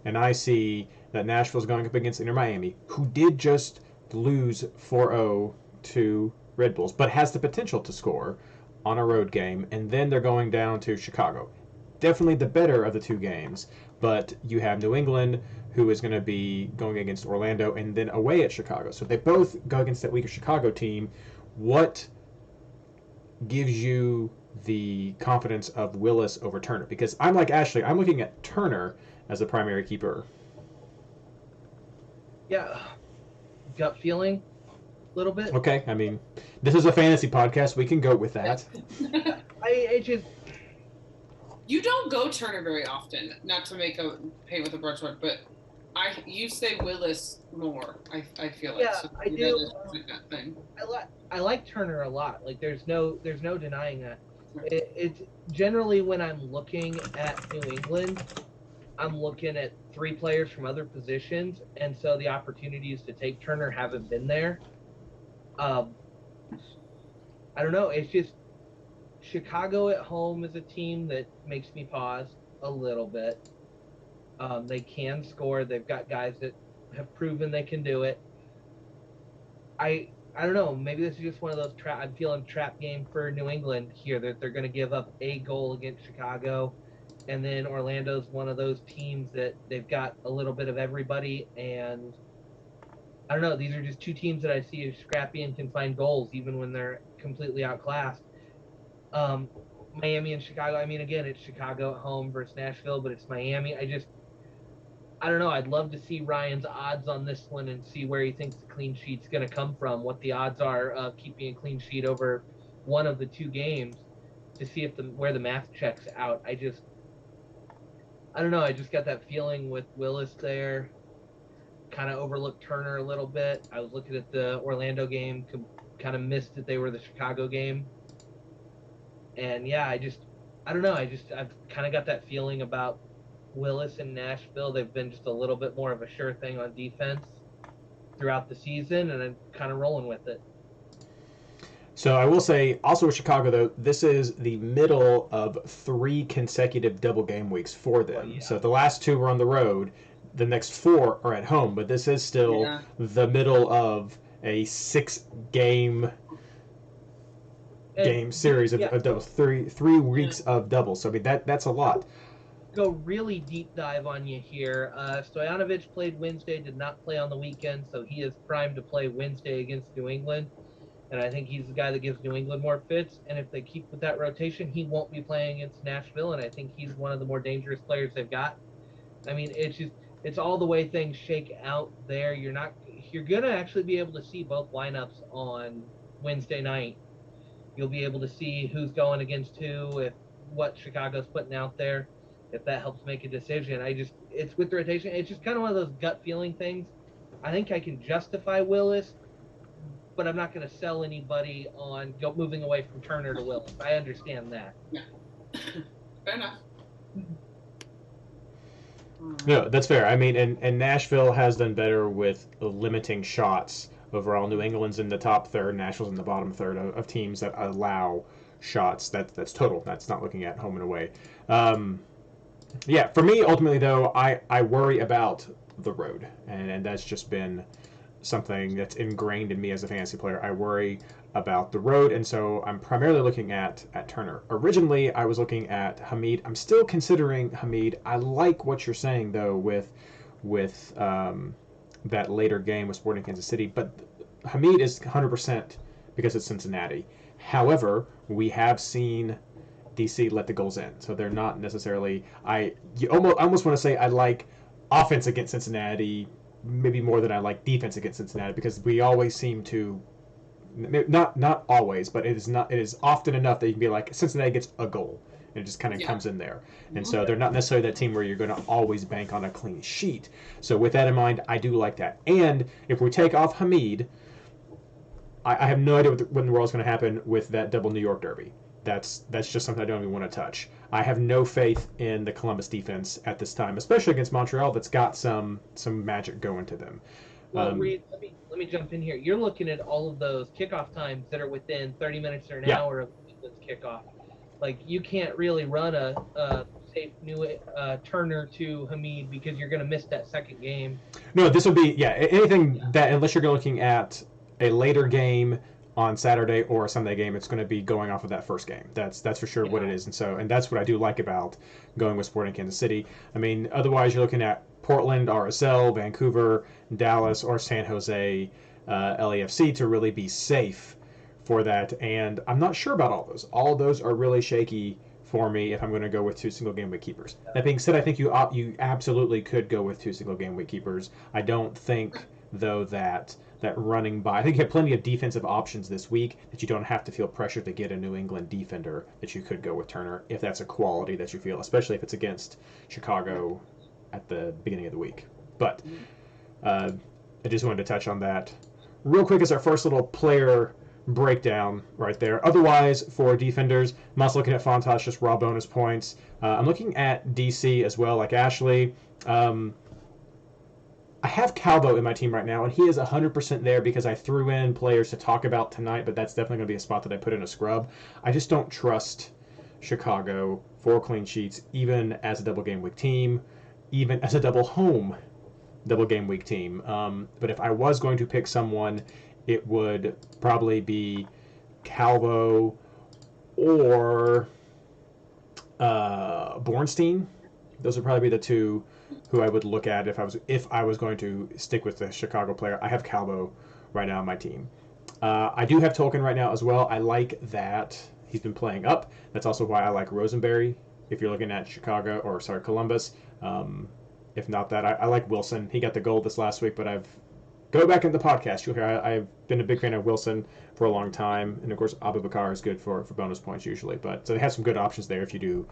and I see that Nashville's going up against Inter Miami, who did just lose 4-0 to Red Bulls, but has the potential to score on a road game, and then they're going down to Chicago. Definitely the better of the 2 games, but you have New England, who is going to be going against Orlando, and then away at Chicago. So they both go against that weaker Chicago team. What gives you the confidence of Willis over Turner? Because I'm like Ashley, I'm looking at Turner as the primary keeper. Yeah, gut feeling, a little bit. Okay, I mean, this is a fantasy podcast. We can go with that. I just You don't go Turner very often, not to make a paint with a broad sword, but you say Willis more. I feel like. Yeah, So I do. That thing. I like Turner a lot. Like there's no denying that. It's generally when I'm looking at New England, I'm looking at 3 players from other positions, and so the opportunities to take Turner haven't been there. I don't know. It's just Chicago at home is a team that makes me pause a little bit. They can score. They've got guys that have proven they can do it. I don't know. Maybe this is just one of those I'm feeling trap game for New England here, that they're going to give up a goal against Chicago, and then Orlando's one of those teams that they've got a little bit of everybody, and I don't know. These are just 2 teams that I see as scrappy and can find goals even when they're completely outclassed. Miami and Chicago. I mean, again, it's Chicago at home versus Nashville, but it's Miami. I don't know. I'd love to see Ryan's odds on this one and see where he thinks the clean sheet's going to come from, what the odds are of keeping a clean sheet over one of the 2 games, to see if where the math checks out. I don't know. I just got that feeling with Willis there. Kind of overlooked Turner a little bit. I was looking at the Orlando game, kind of missed that they were the Chicago game. And yeah, I don't know. I've kind of got that feeling about Willis and Nashville. They've been just a little bit more of a sure thing on defense throughout the season, and I'm kind of rolling with it. So I will say, also with Chicago, though, this is the middle of 3 consecutive double game weeks for them. Yeah. So the last 2 were on the road. The next 4 are at home, but this is still the middle of a 6-game series of doubles, 3 weeks of doubles. So I mean that's a lot. Go really deep dive on you here. Stojanovic played Wednesday, did not play on the weekend, so he is primed to play Wednesday against New England. And I think he's the guy that gives New England more fits. And if they keep with that rotation, he won't be playing against Nashville. And I think he's one of the more dangerous players they've got. I mean, it's all the way things shake out there. You're gonna actually be able to see both lineups on Wednesday night. You'll be able to see who's going against who, what Chicago's putting out there, if that helps make a decision. It's with the rotation. It's just kind of one of those gut feeling things. I think I can justify Willis, but I'm not going to sell anybody on moving away from Turner to Willis. I understand that. Yeah. Fair enough. No, that's fair. I mean, and Nashville has done better with limiting shots overall. New England's in the top third, Nashville's in the bottom third of teams that allow shots. That's total. That's not looking at home and away. Yeah, for me, ultimately, though, I worry about the road, and that's just been something that's ingrained in me as a fantasy player. I worry about the road, and so I'm primarily looking at Turner. Originally, I was looking at Hamid. I'm still considering Hamid. I like what you're saying, though, with that later game with Sporting Kansas City, but Hamid is 100% because it's Cincinnati. However, we have seen DC let the goals in, so they're not necessarily. I almost want to say I like offense against Cincinnati maybe more than I like defense against Cincinnati, because we always seem to, not always, but it is often enough that you can be like, Cincinnati gets a goal, and it just kind of comes in there. And so they're not necessarily that team where you're going to always bank on a clean sheet. So with that in mind, I do like that. And if we take off Hamid, I have no idea when the world's going to happen with that double New York derby. that's just something I don't even want to touch. I have no faith in the Columbus defense at this time, especially against Montreal. That's got some magic going to them. Well, Reid, let me jump in here. You're looking at all of those kickoff times that are within 30 minutes or an hour of England's kickoff. Like, you can't really run a safe new Turner to Hamid because you're going to miss that second game. No, this will be anything that, unless you're looking at a later game on Saturday or a Sunday game, it's going to be going off of that first game. That's for sure what it is, and that's what I do like about going with Sporting Kansas City. I mean, otherwise you're looking at Portland, RSL, Vancouver, Dallas, or San Jose, LAFC to really be safe for that. And I'm not sure about all those. All those are really shaky for me if I'm going to go with 2 single game week keepers. That being said, I think you absolutely could go with 2 single game week keepers. I don't think though that running by, I think you have plenty of defensive options this week that you don't have to feel pressure to get a New England defender that you could go with Turner if that's a quality that you feel, especially if it's against Chicago at the beginning of the week. But I just wanted to touch on that real quick as our first little player breakdown right there. Otherwise, for defenders, I'm also looking at Fontas, just raw bonus points. I'm looking at DC as well, like Ashley. I have Calvo in my team right now, and he is 100% there because I threw in players to talk about tonight, but that's definitely going to be a spot that I put in a scrub. I just don't trust Chicago for clean sheets, even as a double game week team, even as a double home double game week team. But if I was going to pick someone, it would probably be Calvo or Bornstein. Those would probably be the two who I would look at if I was going to stick with the Chicago player. I have Calvo right now on my team. I do have Tolkien right now as well. I like that he's been playing up. That's also why I like Rosenberry if you're looking at Columbus. If not that, I like Wilson. He got the goal this last week, but go back in the podcast. You'll hear I've been a big fan of Wilson for a long time, and of course Abubakar is good for bonus points usually. But so they have some good options there if you do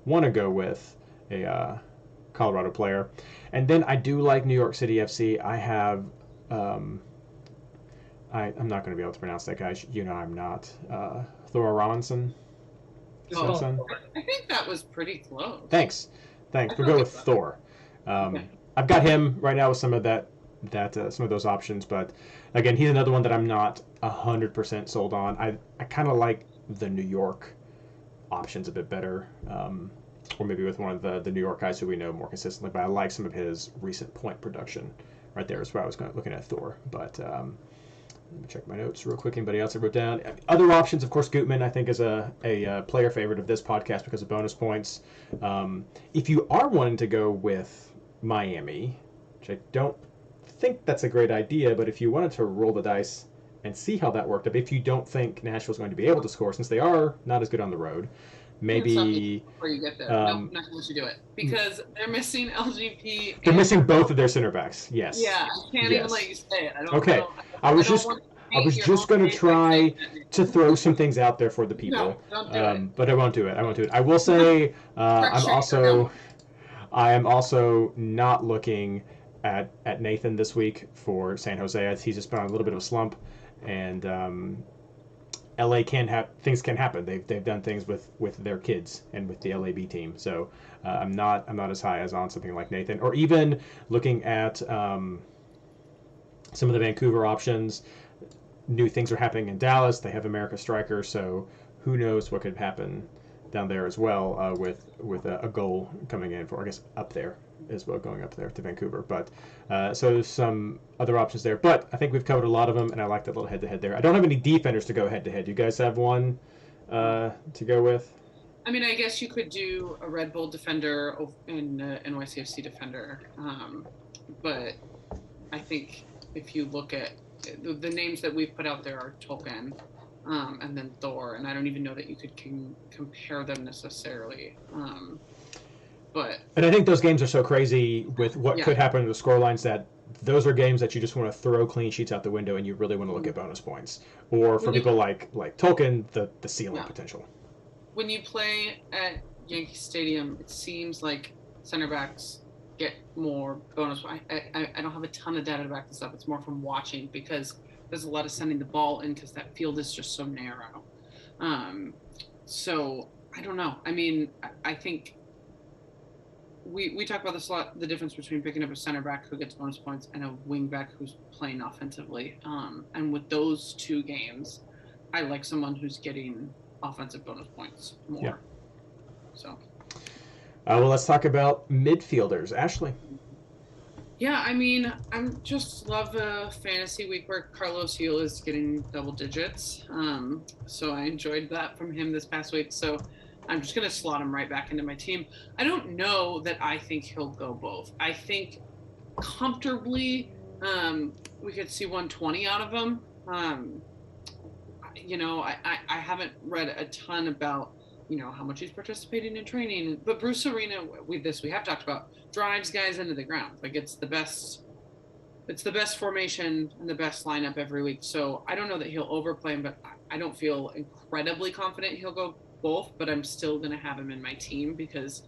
want to go with a Colorado player. And then I do like New York City FC. I have I'm not going to be able to pronounce that guy. I'm not. Thor Robinson. I think that was pretty close. Thanks. We'll go with Thor. Okay. I've got him right now with some of some of those options, but again, he's another one that I'm not 100% sold on. I kind of like the New York options a bit better, or maybe with one of the New York guys who we know more consistently, but I like some of his recent point production right there is where I was looking at Thor. But let me check my notes real quick. Anybody else I wrote down? Other options, of course, Gutman, I think, is a player favorite of this podcast because of bonus points. If you are wanting to go with Miami, which I don't think that's a great idea, but if you wanted to roll the dice and see how that worked, if you don't think Nashville's going to be able to score, since they are not as good on the road, maybe before you get there, not unless you do it, because they're missing LGP. They're missing both of their center backs. Yes. Yeah, I can't even let you say it. I was just going to try to throw some things out there for the people. No, don't do it. But I won't do it. I will say I am also not looking at Nathan this week for San Jose. He's just been on a little bit of a slump, and LA things can happen. They've done things with their kids and with the LAB team. So I'm not as high as on something like Nathan, or even looking at some of the Vancouver options. New things are happening in Dallas. They have America Striker, so who knows what could happen down there as well with a goal coming in for, I guess, up there as well, going up there to Vancouver. But so some other options there. But I think we've covered a lot of them, and I like that little head-to-head there. I don't have any defenders to go head-to-head. You guys have one to go with? I mean, I guess you could do a Red Bull defender and NYCFC defender. But I think if you look at the names that we've put out there are Tolkien, and then Thor, and I don't even know that you could compare them necessarily. And I think those games are so crazy with what could happen to the scorelines that those are games that you just want to throw clean sheets out the window and you really want to look at bonus points. Or for people like Tolkien, the ceiling potential. When you play at Yankee Stadium, it seems like center backs get more bonus. I don't have a ton of data to back this up. It's more from watching because there's a lot of sending the ball in because that field is just so narrow. So I don't know. I mean, I think we talk about this a lot, the difference between picking up a center back who gets bonus points and a wing back who's playing offensively. And with those two games, I like someone who's getting offensive bonus points more. Yeah. So. Well, let's talk about midfielders. Ashley. Yeah, I mean, I just love a fantasy week where Carlos Gil is getting double digits. So I enjoyed that from him this past week. So I'm just going to slot him right back into my team. I don't know that I think he'll go both. I think comfortably we could see 120 out of him. You know, I haven't read a ton about, you know, how much he's participating in training. But Bruce Arena, we have talked about, drives guys into the ground. Like it's the best formation and the best lineup every week. So I don't know that he'll overplay him, but I don't feel incredibly confident he'll go both, but I'm still going to have him in my team because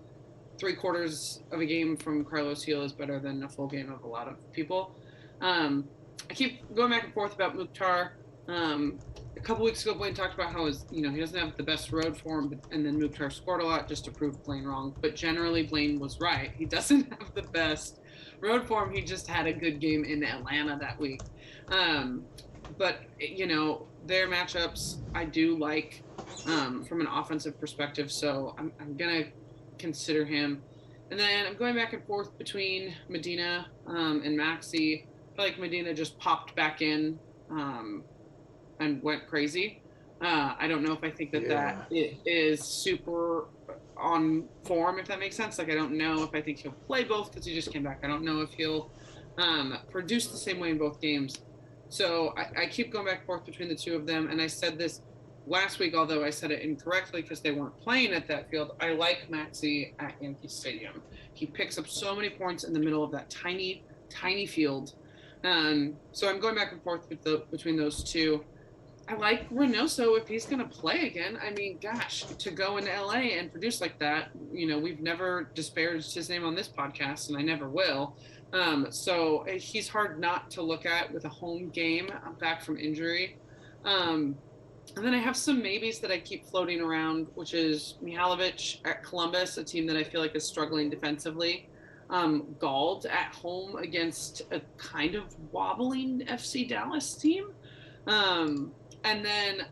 3/4 of a game from Carlos Gil is better than a full game of a lot of people. I keep going back and forth about Mukhtar. A couple weeks ago, Blayne talked about how he doesn't have the best road form, and then Mukhtar scored a lot just to prove Blayne wrong. But generally, Blayne was right. He doesn't have the best road form. He just had a good game in Atlanta that week. But, you know, their matchups I do like from an offensive perspective, so I'm going to consider him. And then I'm going back and forth between Medina and Maxi. I feel like Medina just popped back in and went crazy. I don't know if I think that is super on form, if that makes sense. Like, I don't know if I think he'll play both because he just came back. I don't know if he'll produce the same way in both games. So I keep going back and forth between the two of them. And I said this last week, although I said it incorrectly because they weren't playing at that field. I like Maxi at Yankee Stadium. He picks up so many points in the middle of that tiny, tiny field. So I'm going back and forth between those two. I like Reynoso if he's going to play again. I mean, gosh, to go into LA and produce like that, you know, we've never disparaged his name on this podcast, and I never will. So he's hard not to look at with a home game back from injury. And then I have some maybes that I keep floating around, which is Mihalovic at Columbus, a team that I feel like is struggling defensively. Gald at home against a kind of wobbling FC Dallas team. And then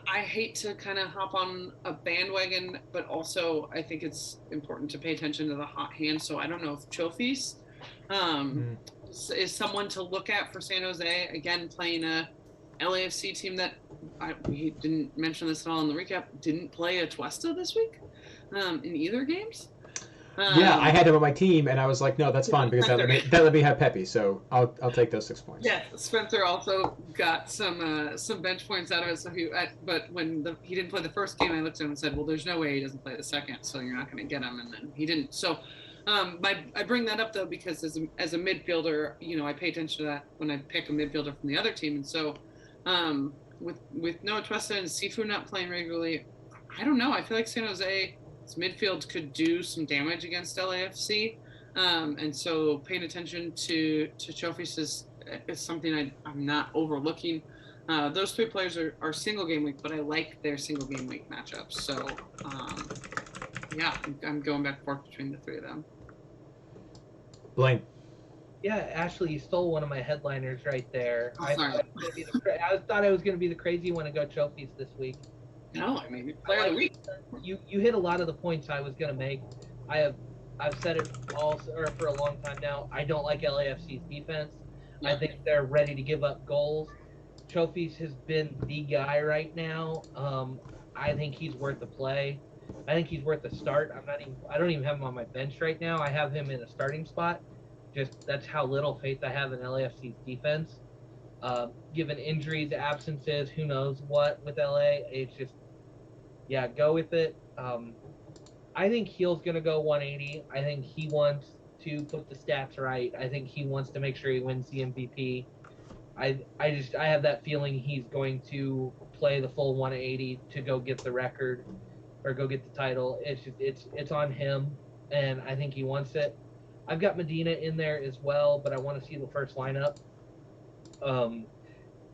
I hate to kind of hop on a bandwagon, but also I think it's important to pay attention to the hot hand. So I don't know if Chofis is someone to look at for San Jose. Again, playing a LAFC team that we didn't mention this at all in the recap, didn't play Atuesta this week in either games. Yeah, I had him on my team, and I was like, no, that's fine because that let me have Pepe, so I'll take those 6 points. Yeah, Spencer also got some bench points out of it. So but when he didn't play the first game, I looked at him and said, well, there's no way he doesn't play the second, so you're not going to get him, and then he didn't. So I bring that up though because as a midfielder, you know, I pay attention to that when I pick a midfielder from the other team, and so with Noah Atuesta and Sifu not playing regularly, I don't know. I feel like San Jose's midfield could do some damage against LAFC, and so paying attention to Chofis is something I'm not overlooking. Those three players are single game week, but I like their single game week matchups. So yeah, I'm going back and forth between the three of them. Blayne. Yeah, Ashley, you stole one of my headliners right there. Oh, I sorry. thought I was going to be the crazy one to go Chofis this week. No, I mean, player of the week. You hit a lot of the points I was going to make. I've said it for a long time now. I don't like LAFC's defense. Yeah. I think they're ready to give up goals. Chofis has been the guy right now. I think he's worth a play. I think he's worth a start. I don't even have him on my bench right now. I have him in a starting spot. Just that's how little faith I have in LAFC's defense. Given injuries, absences, who knows what with LA, it's just, yeah, go with it. I think Heel's going to go 180. I think he wants to put the stats right. I think he wants to make sure he wins the MVP. I have that feeling he's going to play the full 180 to go get the record or go get the title. It's on him, and I think he wants it. I've got Medina in there as well, but I want to see the first lineup.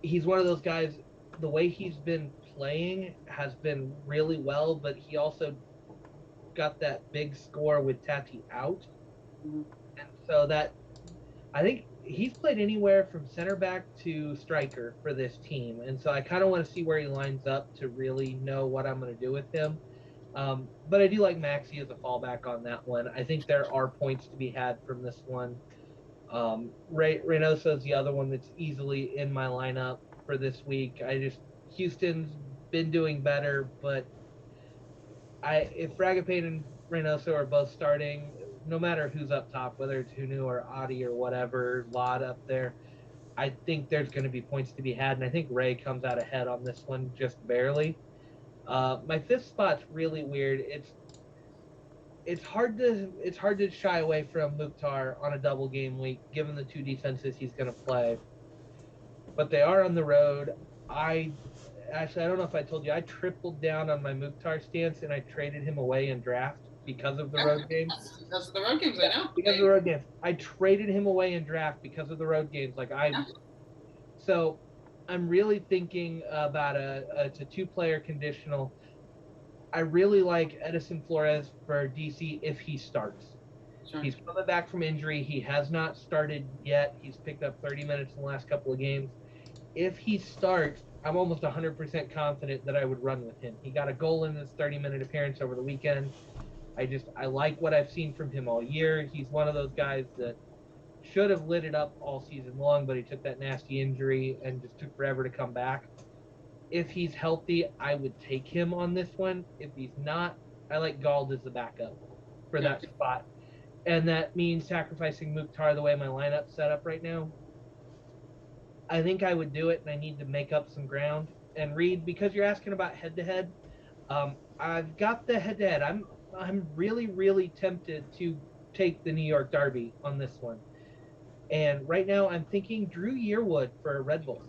He's one of those guys, the way he's been playing has been really well, but he also got that big score with Tati out. Mhm. And so that, I think he's played anywhere from center back to striker for this team. And so I kind of want to see where he lines up to really know what I'm going to do with him. But I do like Maxi as a fallback on that one. I think there are points to be had from this one. Reynoso is the other one that's easily in my lineup for this week. Houston's been doing better, but if Fragapane and Reynoso are both starting, no matter who's up top, whether it's Hunu or Adi or whatever, Lod up there, I think there's going to be points to be had, and I think Ray comes out ahead on this one just barely. My fifth spot's really weird. It's hard to shy away from Mukhtar on a double game week, given the two defenses he's going to play. But they are on the road. I don't know if I told you, I tripled down on my Mukhtar stance and I traded him away in draft because of the road games. Because of the road games, I know. Because of the road games. I traded him away in draft because of the road games. So I'm really thinking about it's a two-player conditional. I really like Edison Flores for DC if he starts. Sure. He's coming back from injury. He has not started yet. He's picked up 30 minutes in the last couple of games. If he starts, I'm almost 100% confident that I would run with him. He got a goal in his 30-minute appearance over the weekend. I like what I've seen from him all year. He's one of those guys that should have lit it up all season long, but he took that nasty injury and just took forever to come back. If he's healthy, I would take him on this one. If he's not, I like Gald as the backup for that spot. And that means sacrificing Mukhtar the way my lineup's set up right now. I think I would do it, and I need to make up some ground. And Reid, because you're asking about head-to-head, I've got the head-to-head. I'm really, really tempted to take the New York Derby on this one. And right now I'm thinking Drew Yearwood for Red Bull.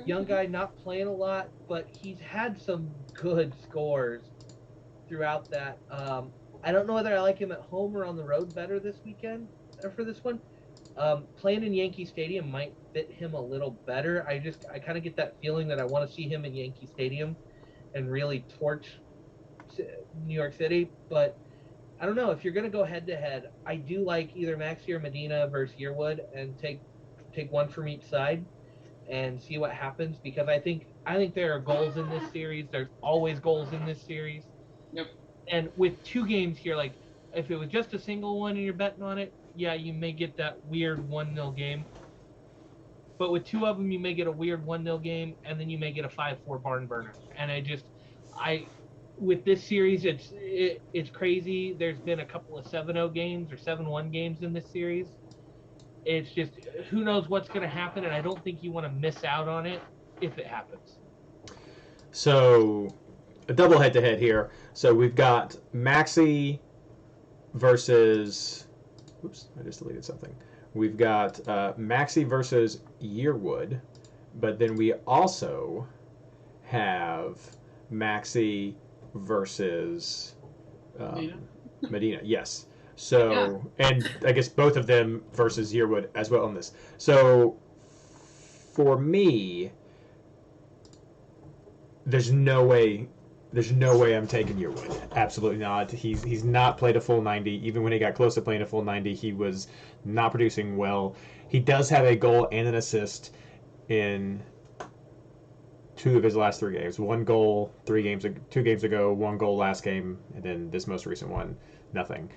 Young guy, not playing a lot, but he's had some good scores throughout that. I don't know whether I like him at home or on the road better this weekend or for this one. Playing in Yankee Stadium might fit him a little better. I kind of get that feeling that I want to see him in Yankee Stadium and really torch New York City. But I don't know, if you're going to go head-to-head, I do like either Maxi or Medina versus Yearwood and take one from each side and see what happens, because I think there are goals in this series. There's always goals in this series. Yep. And with two games here, like if it was just a single one and you're betting on it, yeah, you may get that weird 1-0 game. But with two of them, you may get a weird 1-0 game, and then you may get a 5-4 barn burner. And with this series, it's crazy. There's been a couple of 7-0 games or 7-1 games in this series. It's just, who knows what's going to happen, and I don't think you want to miss out on it if it happens. So, a double head-to-head here. So we've got Maxi versus... Oops, I just deleted something. We've got Maxi versus Yearwood, but then we also have Maxi versus Medina. Yes. So, and I guess both of them versus Yearwood as well on this. So, for me, there's no way I'm taking Yearwood. Absolutely not. He's not played a full 90. Even when he got close to playing a full 90, he was not producing well. He does have a goal and an assist in 2 of his last 3 games. 1 goal 2 games ago, 1 goal last game, and then this most recent one, nothing.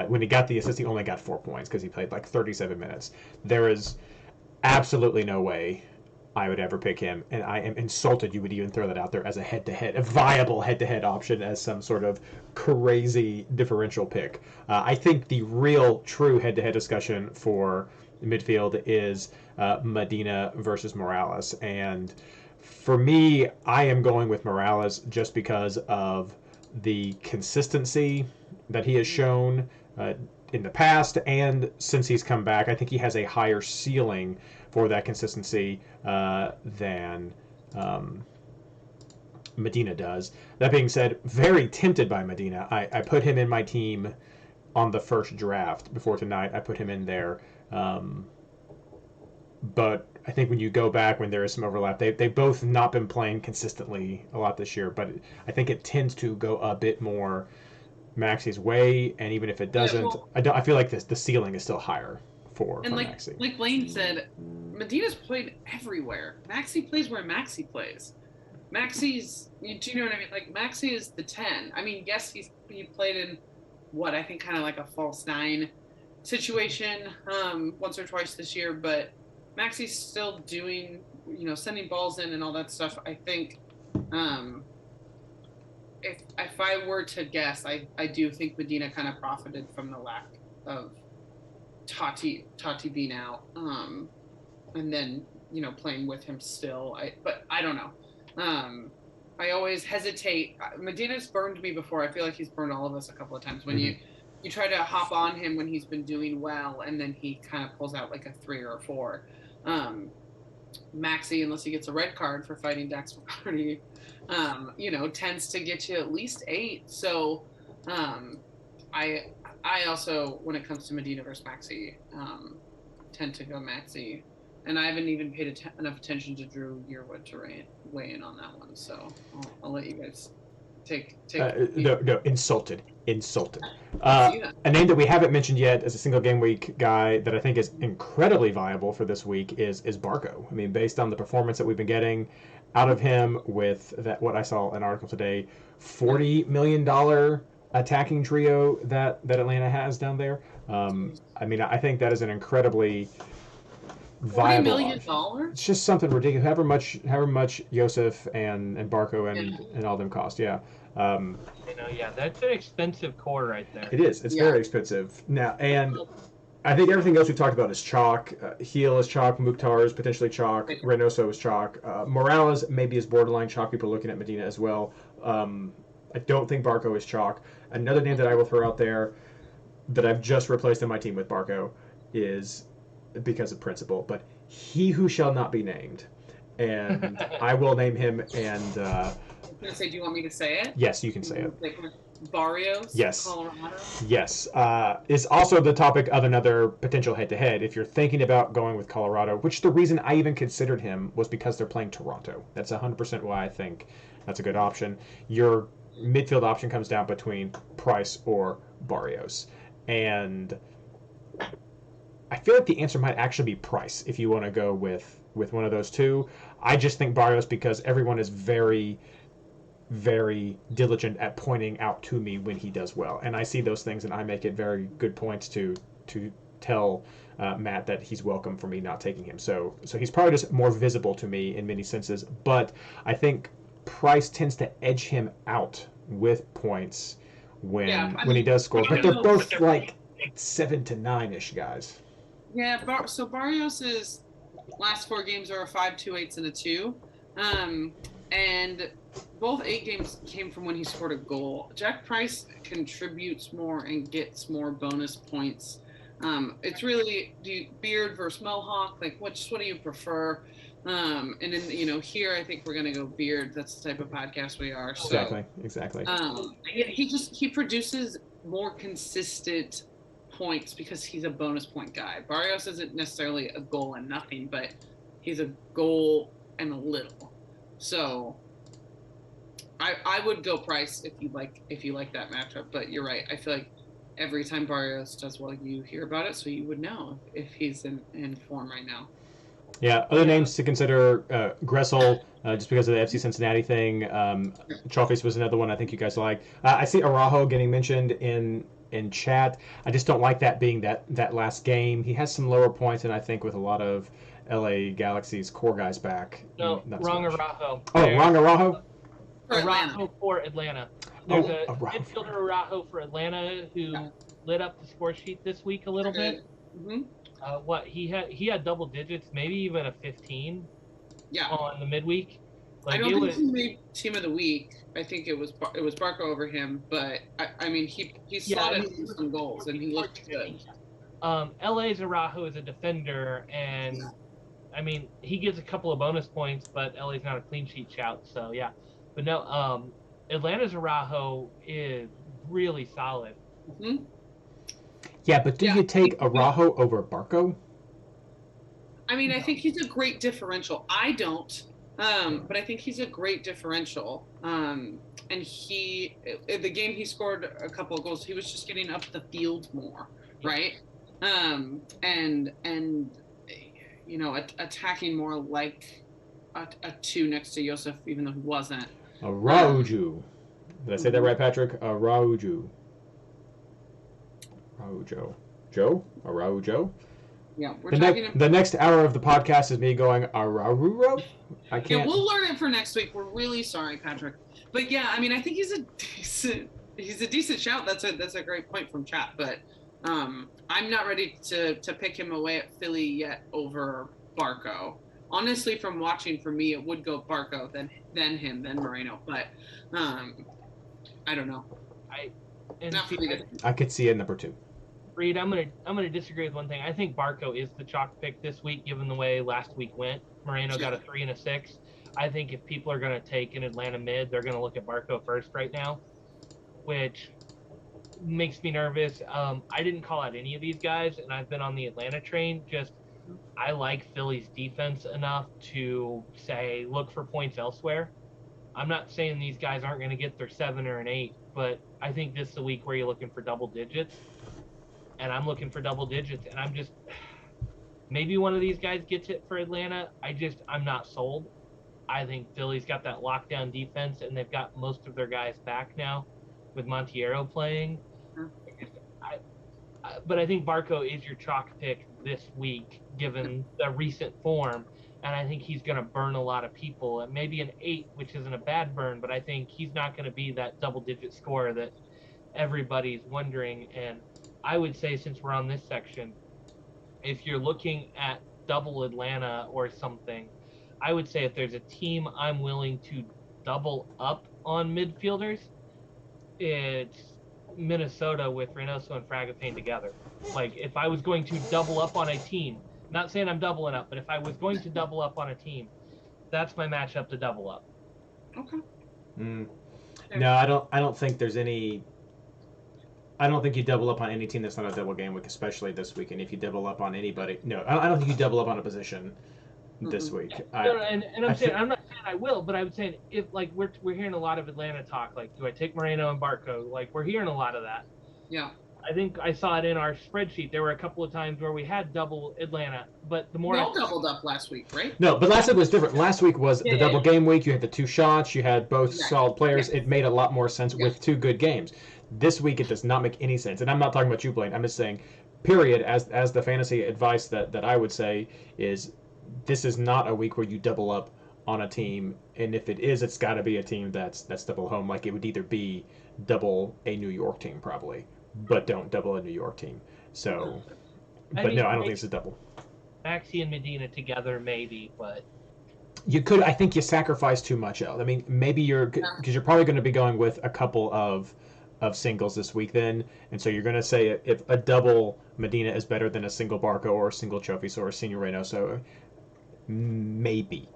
When he got the assist, he only got 4 points because he played like 37 minutes. There is absolutely no way I would ever pick him, and I am insulted you would even throw that out there as a viable head-to-head option as some sort of crazy differential pick. I think the real true head-to-head discussion for midfield is Medina versus Morales, and for me, I am going with Morales just because of the consistency that he has shown in the past, and since he's come back, I think he has a higher ceiling for that consistency than Medina does. That being said, very tempted by Medina. I put him in my team on the first draft before tonight. I put him in there. But I think when you go back, when there is some overlap, they both not been playing consistently a lot this year, but I think it tends to go a bit more Maxi's way, and even if it doesn't, well, I feel like the ceiling is still higher for and Maxi. like Blayne said, Medina's played everywhere. Maxi plays where Maxi plays. Maxi's, do you know what I mean? Like, Maxi is the 10. I mean, yes, he played in what I think kind of like a false 9 situation once or twice this year, but Maxi's still doing, sending balls in and all that stuff. I think if I were to guess, I do think Medina kind of profited from the lack of Tati being out, and then playing with him still. But I don't know. I always hesitate. Medina's burned me before. I feel like he's burned all of us a couple of times when you try to hop on him when he's been doing well, and then he kind of pulls out like a 3 or a 4. Maxi, unless he gets a red card for fighting Dax Party, tends to get you at least 8. So I also, when it comes to Medina versus Maxi, tend to go Maxi. And I haven't even paid enough attention to Drew Yearwood to weigh in on that one. So I'll let you guys take. No, insulted. A name that we haven't mentioned yet as a single game week guy that I think is incredibly viable for this week is Barco. I mean, based on the performance that we've been getting out of him with that, what I saw an article today, $40 million attacking trio that Atlanta has down there. I mean, I think that is an incredibly viable $40 million? It's just something ridiculous. However much Yosef and Barco and all them cost, yeah. That's an expensive core right there. It is. It's very expensive now, and I think everything else we talked about is chalk. Heel is chalk. Mukhtar is potentially chalk. Reynoso is chalk. Morales maybe is borderline chalk. People are looking at Medina as well. I don't think Barco is chalk. Another name that I will throw out there that I've just replaced in my team with Barco is, because of principle, but he who shall not be named, and I will name him. And I was gonna say, do you want me to say it? Yes, you can say it. Barrios. Yes. Colorado. Yes. Is also the topic of another potential head-to-head. If you're thinking about going with Colorado, which the reason I even considered him was because they're playing Toronto. That's 100% why I think that's a good option. Your midfield option comes down between Price or Barrios, and I feel like the answer might actually be Price if you want to go with one of those two. I just think Barrios because everyone is very, very diligent at pointing out to me when he does well, and I see those things, and I make it very good points to tell Matt that he's welcome for me not taking him. So he's probably just more visible to me in many senses, but I think Price tends to edge him out with points when he does score. But they're both like 7 to 9-ish guys. Yeah, so Barrios' last 4 games are a 5, 2, 8, and a 2. And both 8 games came from when he scored a goal. Jack Price contributes more and gets more bonus points. It's really beard versus mohawk. Like, what do you prefer? And then, here I think we're going to go beard. That's the type of podcast we are. So, Exactly. He produces more consistent points because he's a bonus point guy. Barrios isn't necessarily a goal and nothing, but he's a goal and a little. So I would go Price if you like that matchup. But you're right. I feel like every time Barrios does well, you hear about it, so you would know if he's in form right now. Yeah, other names to consider, Gressel, just because of the FC Cincinnati thing. Chalfies was another one I think you guys like. I see Araujo getting mentioned in chat. I just don't like that being that last game. He has some lower points, and I think with a lot of LA Galaxy's core guys back. No, wrong Araujo. Wrong Araujo? Araujo for Atlanta. There's a midfielder Araujo for Atlanta who lit up the score sheet this week a little bit. Mm-hmm. He had double digits, maybe even a 15 on the midweek. I don't think he made team of the week. I think it was Barco over him, but I mean he slotted some goals and he looked good. LA's Araujo is a defender, and I mean he gives a couple of bonus points, but LA's not a clean sheet shout, so yeah. But no, Atlanta's Araujo is really solid. Mm-hmm. Yeah, but do you take Araujo over Barco? I mean, I think he's a great differential. I don't, but I think he's a great differential. And the game he scored a couple of goals, he was just getting up the field more, right? And attacking more like a 2 next to Josef, even though he wasn't. Araujo. Did I say that right, Patrick? Araujo. Joe? Araujo? Yeah, the next hour of the podcast is me going Araujo. I can't. Yeah, we'll learn it for next week. We're really sorry, Patrick. But yeah, I mean, I think he's a decent shout. That's a great point from chat. But I'm not ready to pick him away at Philly yet over Barco. Honestly, from watching, for me, it would go Barco, then him, then Moreno. But I don't know. I could see it number 2. Reid, I'm gonna disagree with one thing. I think Barco is the chalk pick this week, given the way last week went. Moreno got a 3 and a 6. I think if people are gonna take an Atlanta mid, they're gonna look at Barco first right now, which makes me nervous. I didn't call out any of these guys, and I've been on the Atlanta train. Just I like Philly's defense enough to say look for points elsewhere. I'm not saying these guys aren't going to get their 7 or an 8, but I think this is the week where you're looking for double digits. And I'm looking for double digits, and I'm just maybe one of these guys gets it for Atlanta. I'm not sold. I think Philly's got that lockdown defense, and they've got most of their guys back now with Monteiro playing. But I think Barco is your chalk pick this week, given the recent form, and I think he's going to burn a lot of people. And maybe an 8, which isn't a bad burn, but I think he's not going to be that double-digit scorer that everybody's wondering. And I would say, since we're on this section, if you're looking at double Atlanta or something, I would say if there's a team I'm willing to double up on midfielders, it's Minnesota with Reynoso and Fragapane together. Like, if I was going to double up on a team, not saying I'm doubling up, but if I was going to double up on a team, that's my matchup to double up. Okay. No, I don't think there's any. I don't think you double up on any team that's not a double game week, especially this week. And if you double up on anybody, no, I don't think you double up on a position this week. I'm not saying I will, but I would say if like we're hearing a lot of Atlanta talk, like do I take Moreno and Barco? Like we're hearing a lot of that. Yeah. I think I saw it in our spreadsheet. There were a couple of times where we had double Atlanta, but the more we all doubled up last week, right? No, but last week was different. Last week was the double game week. You had the 2 shots. You had both solid players. It made a lot more sense with 2 good games. This week it does not make any sense, and I'm not talking about you, Blayne. I'm just saying, period. As the fantasy advice that I would say is, this is not a week where you double up on a team, and if it is, it's got to be a team that's double home. Like it would either be double a New York team probably, but don't double a New York team. So, I don't think it's a double. Maxi and Medina together maybe, but you could. I think you sacrifice too much else. I mean, maybe because you're probably going to be going with a couple of singles this week then, and so you're going to say if a double Medina is better than a single Barco or a single Chofis or a senior Reynoso, maybe,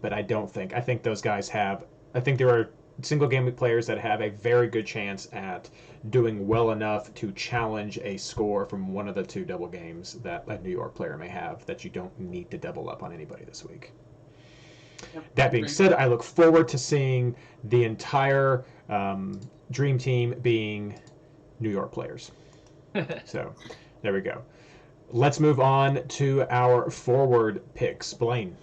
but I don't think. I think those guys I think there are single game week players that have a very good chance at doing well enough to challenge a score from one of the 2 double games that a New York player may have, that you don't need to double up on anybody this week. That being said, I look forward to seeing the entire dream team being New York players. So, there we go. Let's move on to our forward picks. Blayne.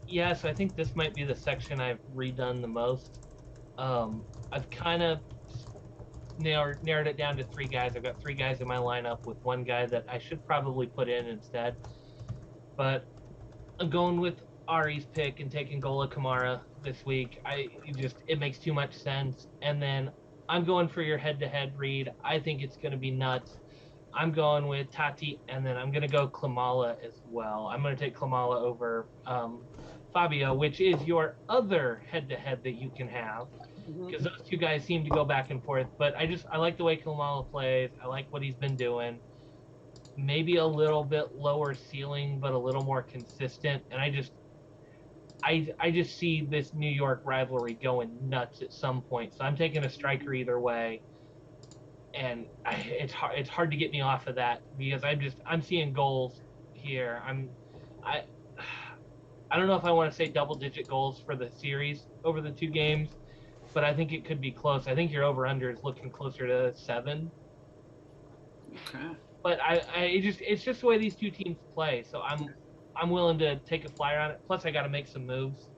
Yes, I think this might be the section I've redone the most. I've kind of narrowed it down to 3 guys. I've got 3 guys in my lineup with 1 guy that I should probably put in instead. But I'm going with Ari's pick and taking Gola Kamara this week. It makes too much sense. And then I'm going for your head-to-head, Reid. I think it's going to be nuts. I'm going with Tati, and then I'm going to go Klimala as well. I'm going to take Klimala over Fabio, which is your other head-to-head that you can have, because those 2 guys seem to go back and forth. But I like the way Klimala plays. I like what he's been doing. Maybe a little bit lower ceiling, but a little more consistent. And I just see this New York rivalry going nuts at some point. So I'm taking a striker either way. And it's hard to get me off of that, because I'm seeing goals here. I I don't know if I want to say double-digit goals for the series over the 2 games, but I think it could be close. I think your over/under is looking closer to 7. Okay. But it's just the way these 2 teams play. So I'm willing to take a flyer on it. Plus, I got to make some moves.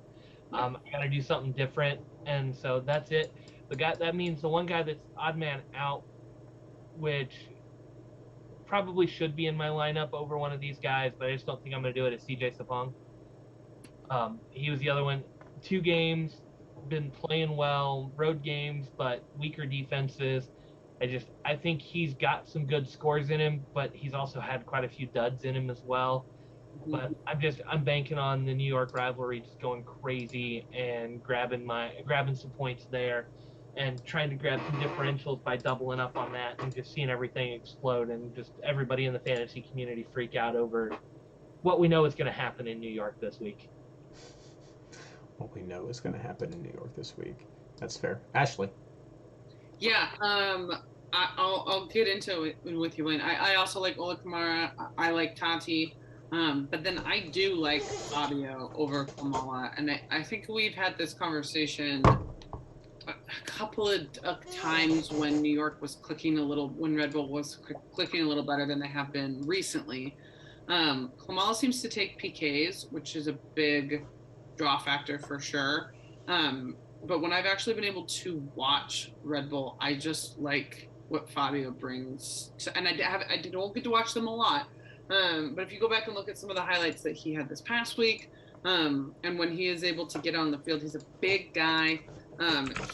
I got to do something different, and so that's it. That means the one guy that's odd man out, which probably should be in my lineup over one of these guys, but I just don't think I'm going to do it, is CJ Sapong. He was the other one. 2 games, been playing well, road games, but weaker defenses. I think he's got some good scores in him, but he's also had quite a few duds in him as well. But I'm banking on the New York rivalry just going crazy and grabbing some points there, and trying to grab some differentials by doubling up on that, and just seeing everything explode, and just everybody in the fantasy community freak out over what we know is going to happen in New York this week. What we know is going to happen in New York this week. That's fair. Ashley. Yeah, I'll get into it with you, Blayne. I also like Ola Kamara. I like Tati. But then I do like Fabio over Kamala. And I think we've had this conversation a couple of times when New York was clicking a little, when Red Bull was clicking a little better than they have been recently. Kamala seems to take PKs, which is a big draw factor for sure. But when I've actually been able to watch Red Bull, I just like what Fabio brings. And I don't get to watch them a lot. But if you go back and look at some of the highlights that he had this past week, and when he is able to get on the field, he's a big guy.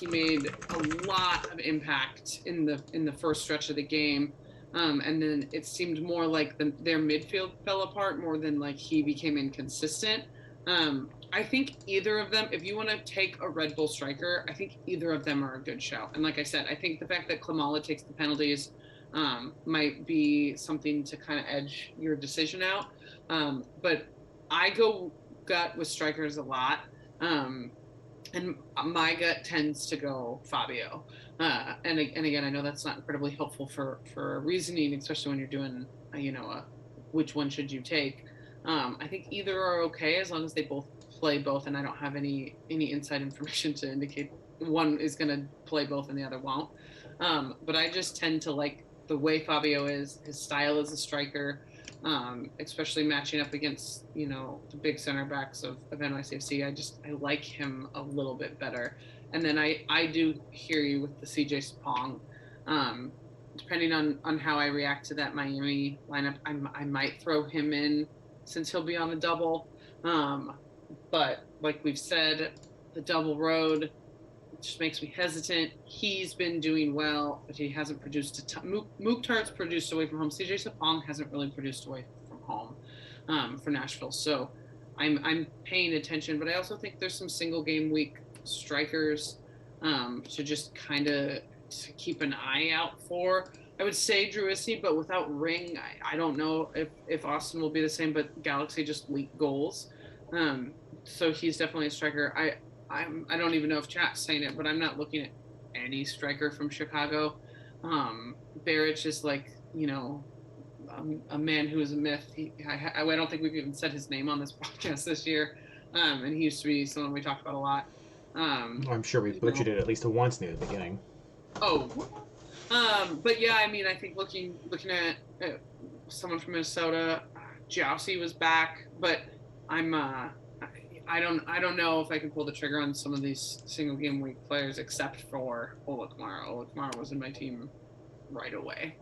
He made a lot of impact in the first stretch of the game. And then it seemed more like their midfield fell apart more than like he became inconsistent. I think either of them, if you want to take a Red Bull striker, I think either of them are a good shout. And like I said, I think the fact that Klimala takes the penalties might be something to kind of edge your decision out. But I go gut with strikers a lot. And my gut tends to go Fabio. And again, I know that's not incredibly helpful for reasoning, especially when you're doing, which one should you take? I think either are okay as long as they both play both, and I don't have any inside information to indicate one is going to play both and the other won't. But I just tend to like the way Fabio is, his style as a striker, especially matching up against, the big center backs of NYCFC. I like him a little bit better. And then I do hear you with the CJ Sapong. Depending on how I react to that Miami lineup, I might throw him in since he'll be on the double. But like we've said, the double road just makes me hesitant. He's been doing well, but he hasn't produced a ton. Mukhtar's produced away from home. CJ Sapong hasn't really produced away from home for Nashville. So I'm paying attention, but I also think there's some single game week strikers to just kind of keep an eye out for. I would say Druisi, but without Ring, I don't know if Austin will be the same, but Galaxy just leak goals. So he's definitely a striker. I don't even know if chat's saying it, but I'm not looking at any striker from Chicago. Baric is like, a man who is a myth. I don't think we've even said his name on this podcast this year. And he used to be someone we talked about a lot. I'm sure we butchered it at least once near the beginning. But yeah, I think looking at someone from Minnesota, Jousey was back, but I don't know if I can pull the trigger on some of these single game week players except for Ola Kamara. Ola Kamara was in my team right away.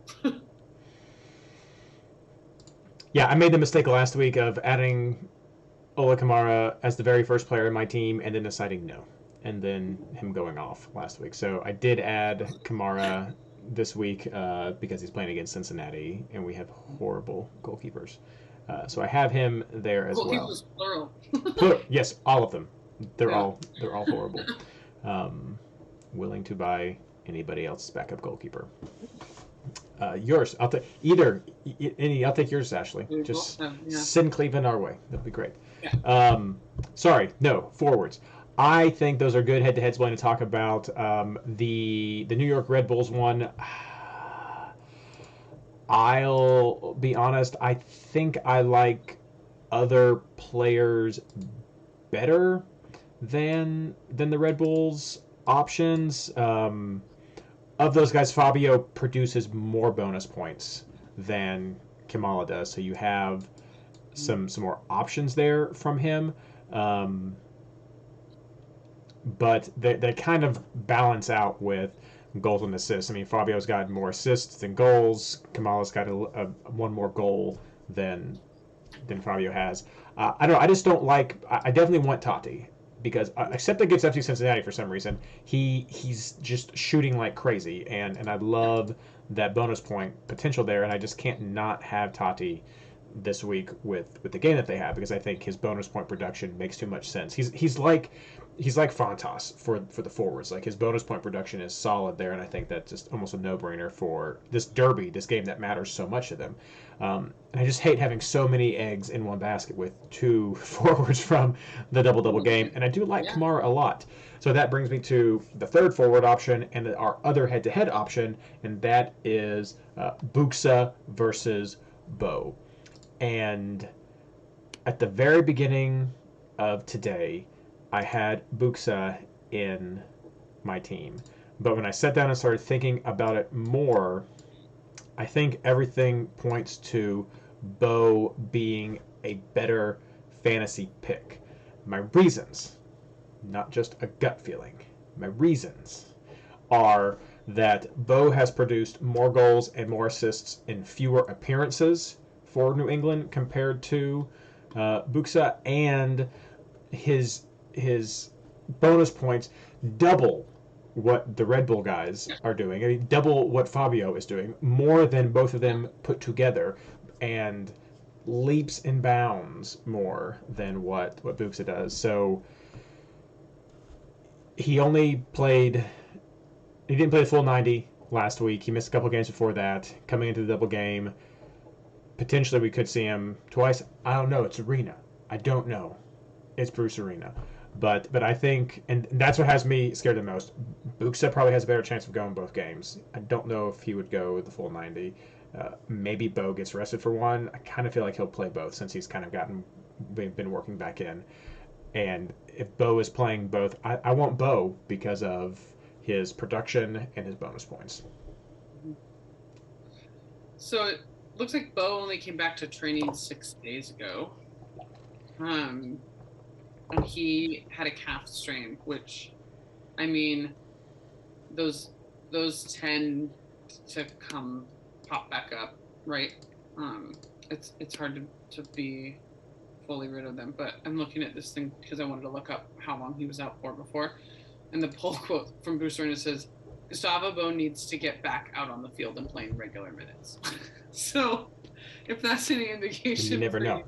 Yeah, I made the mistake last week of adding Ola Kamara as the very first player in my team and then deciding no, and then him going off last week. So I did add Kamara this week because he's playing against Cincinnati, and we have horrible goalkeepers. So I have him there as well. Plural. Yes, all of them. They're all horrible. Willing to buy anybody else's backup goalkeeper. Yours. I'll take either. I'll take yours, Ashley. Just send Cleveland our way. That'd be great. Yeah. Sorry, no forwards. I think those are good head-to-heads. Blayne, to talk about the New York Red Bulls one. I'll be honest, I think I like other players better than the Red Bulls options. Of those guys, Fabio produces more bonus points than Kamala does, so you have some more options there from him. But they kind of balance out with goals and assists. I mean, Fabio's got more assists than goals. Kamala's got one more goal than Fabio has. I don't know. I just don't like. I definitely want Totti because except against FC Cincinnati for some reason, he's just shooting like crazy, and I love that bonus point potential there, and I just can't not have Totti this week with the game that they have because I think his bonus point production makes too much sense. He's like Fontas for the forwards. Like his bonus point production is solid there, and I think that's just almost a no-brainer for this derby, this game that matters so much to them. And I just hate having so many eggs in one basket with two forwards from the double-double game, and I do like Kamara a lot. So that brings me to the third forward option and our other head-to-head option, and that is Buxa versus Bo. And at the very beginning of today, I had Buxa in my team. But when I sat down and started thinking about it more, I think everything points to Bo being a better fantasy pick. My reasons, not just a gut feeling, my reasons are that Bo has produced more goals and more assists in fewer appearances for New England compared to Buxa, and his bonus points double what the Red Bull guys are doing. I mean, double what Fabio is doing, more than both of them put together, and leaps and bounds more than what Buxa does. So he didn't play the full 90 last week. He missed a couple games before that. Coming into the double game, potentially we could see him twice. I don't know. It's Arena. I don't know. It's Bruce Arena. But I think, and that's what has me scared the most. Buxa probably has a better chance of going both games. I don't know if he would go the full 90. Maybe Bo gets rested for one. I kind of feel like he'll play both since he's kind of been working back in. And if Bo is playing both, I want Bo because of his production and his bonus points. So it looks like Bo only came back to training 6 days ago. And he had a calf strain, which, I mean, those tend to pop back up, right? It's hard to be fully rid of them. But I'm looking at this thing because I wanted to look up how long he was out for before. And the poll quote from Bruce Arena says, Gustavo Bo needs to get back out on the field and playing regular minutes. So if that's any indication, you never know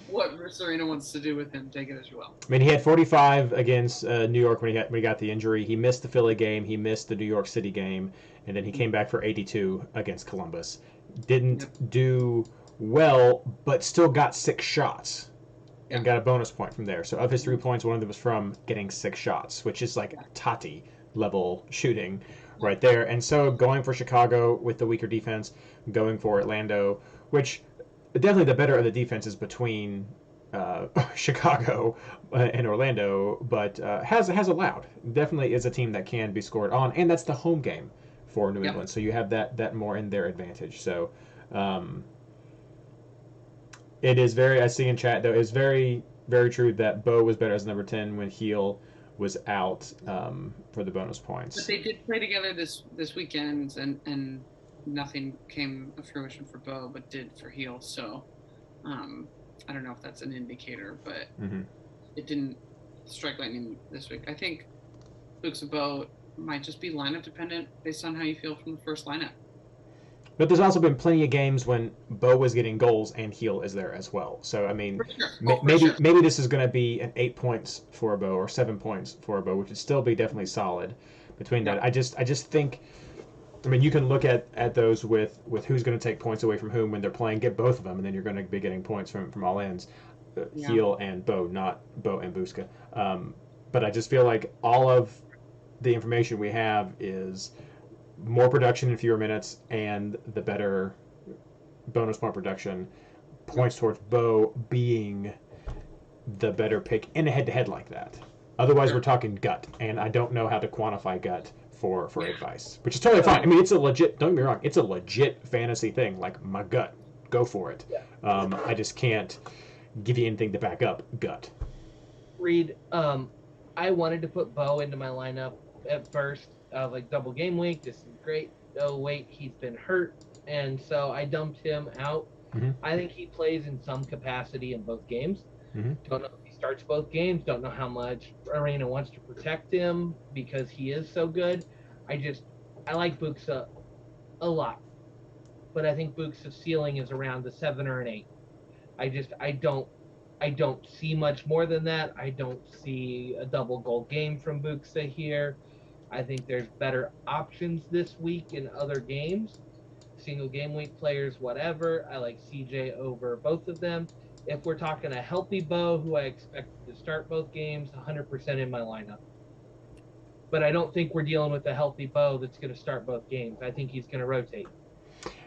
what Bruce Arena wants to do with him, take it as you will. I mean, he had 45 against New York when he got the injury. He missed the Philly game. He missed the New York City game. And then he came back for 82 against Columbus. Didn't do well, but still got 6 shots and got a bonus point from there. So of his 3 points, one of them was from getting 6 shots, which is like Totti level shooting right there. And so going for Chicago with the weaker defense, going for Orlando, which definitely the better of the defenses between Chicago and Orlando, but has allowed. Definitely is a team that can be scored on, and that's the home game for New England. So you have that more in their advantage. So it is very, I see in chat though, it's very, very true that Bo was better as number 10 when Heel was out for the bonus points. But they did play together this weekend, and nothing came of fruition for Bo, but did for Heel. So I don't know if that's an indicator, but it didn't strike lightning this week. I think Luke's Bo might just be lineup dependent based on how you feel from the first lineup. But there's also been plenty of games when Bo was getting goals and Heel is there as well. So, I mean, maybe this is going to be an 8 points for Bo or 7 points for Bo, which would still be definitely solid between that. I just think, I mean, you can look at those with who's going to take points away from whom when they're playing, get both of them, and then you're going to be getting points from all ends. Heel and Bo, not Bo and Buska. But I just feel like all of the information we have is more production in fewer minutes and the better bonus point production points towards Bo being the better pick in a head-to-head like that. Otherwise, we're talking gut, and I don't know how to quantify gut for advice, which is totally fine. I mean, it's a legit, don't get me wrong, it's a legit fantasy thing. Like, my gut, go for it. I just can't give you anything to back up gut. Reid, I wanted to put Bo into my lineup at first, like double game week. This is great. Oh, wait, he's been hurt. And so I dumped him out. Mm-hmm. I think he plays in some capacity in both games. Mm-hmm. Don't know if he starts both games. Don't know how much Arena wants to protect him because he is so good. I like Buxa a lot. But I think Buxa's ceiling is around the 7 or an 8. I don't see much more than that. I don't see a double goal game from Buxa here. I think there's better options this week in other games. Single game week players, whatever. I like CJ over both of them. If we're talking a healthy Bo, who I expect to start both games, 100% in my lineup. But I don't think we're dealing with a healthy Bo that's going to start both games. I think he's going to rotate.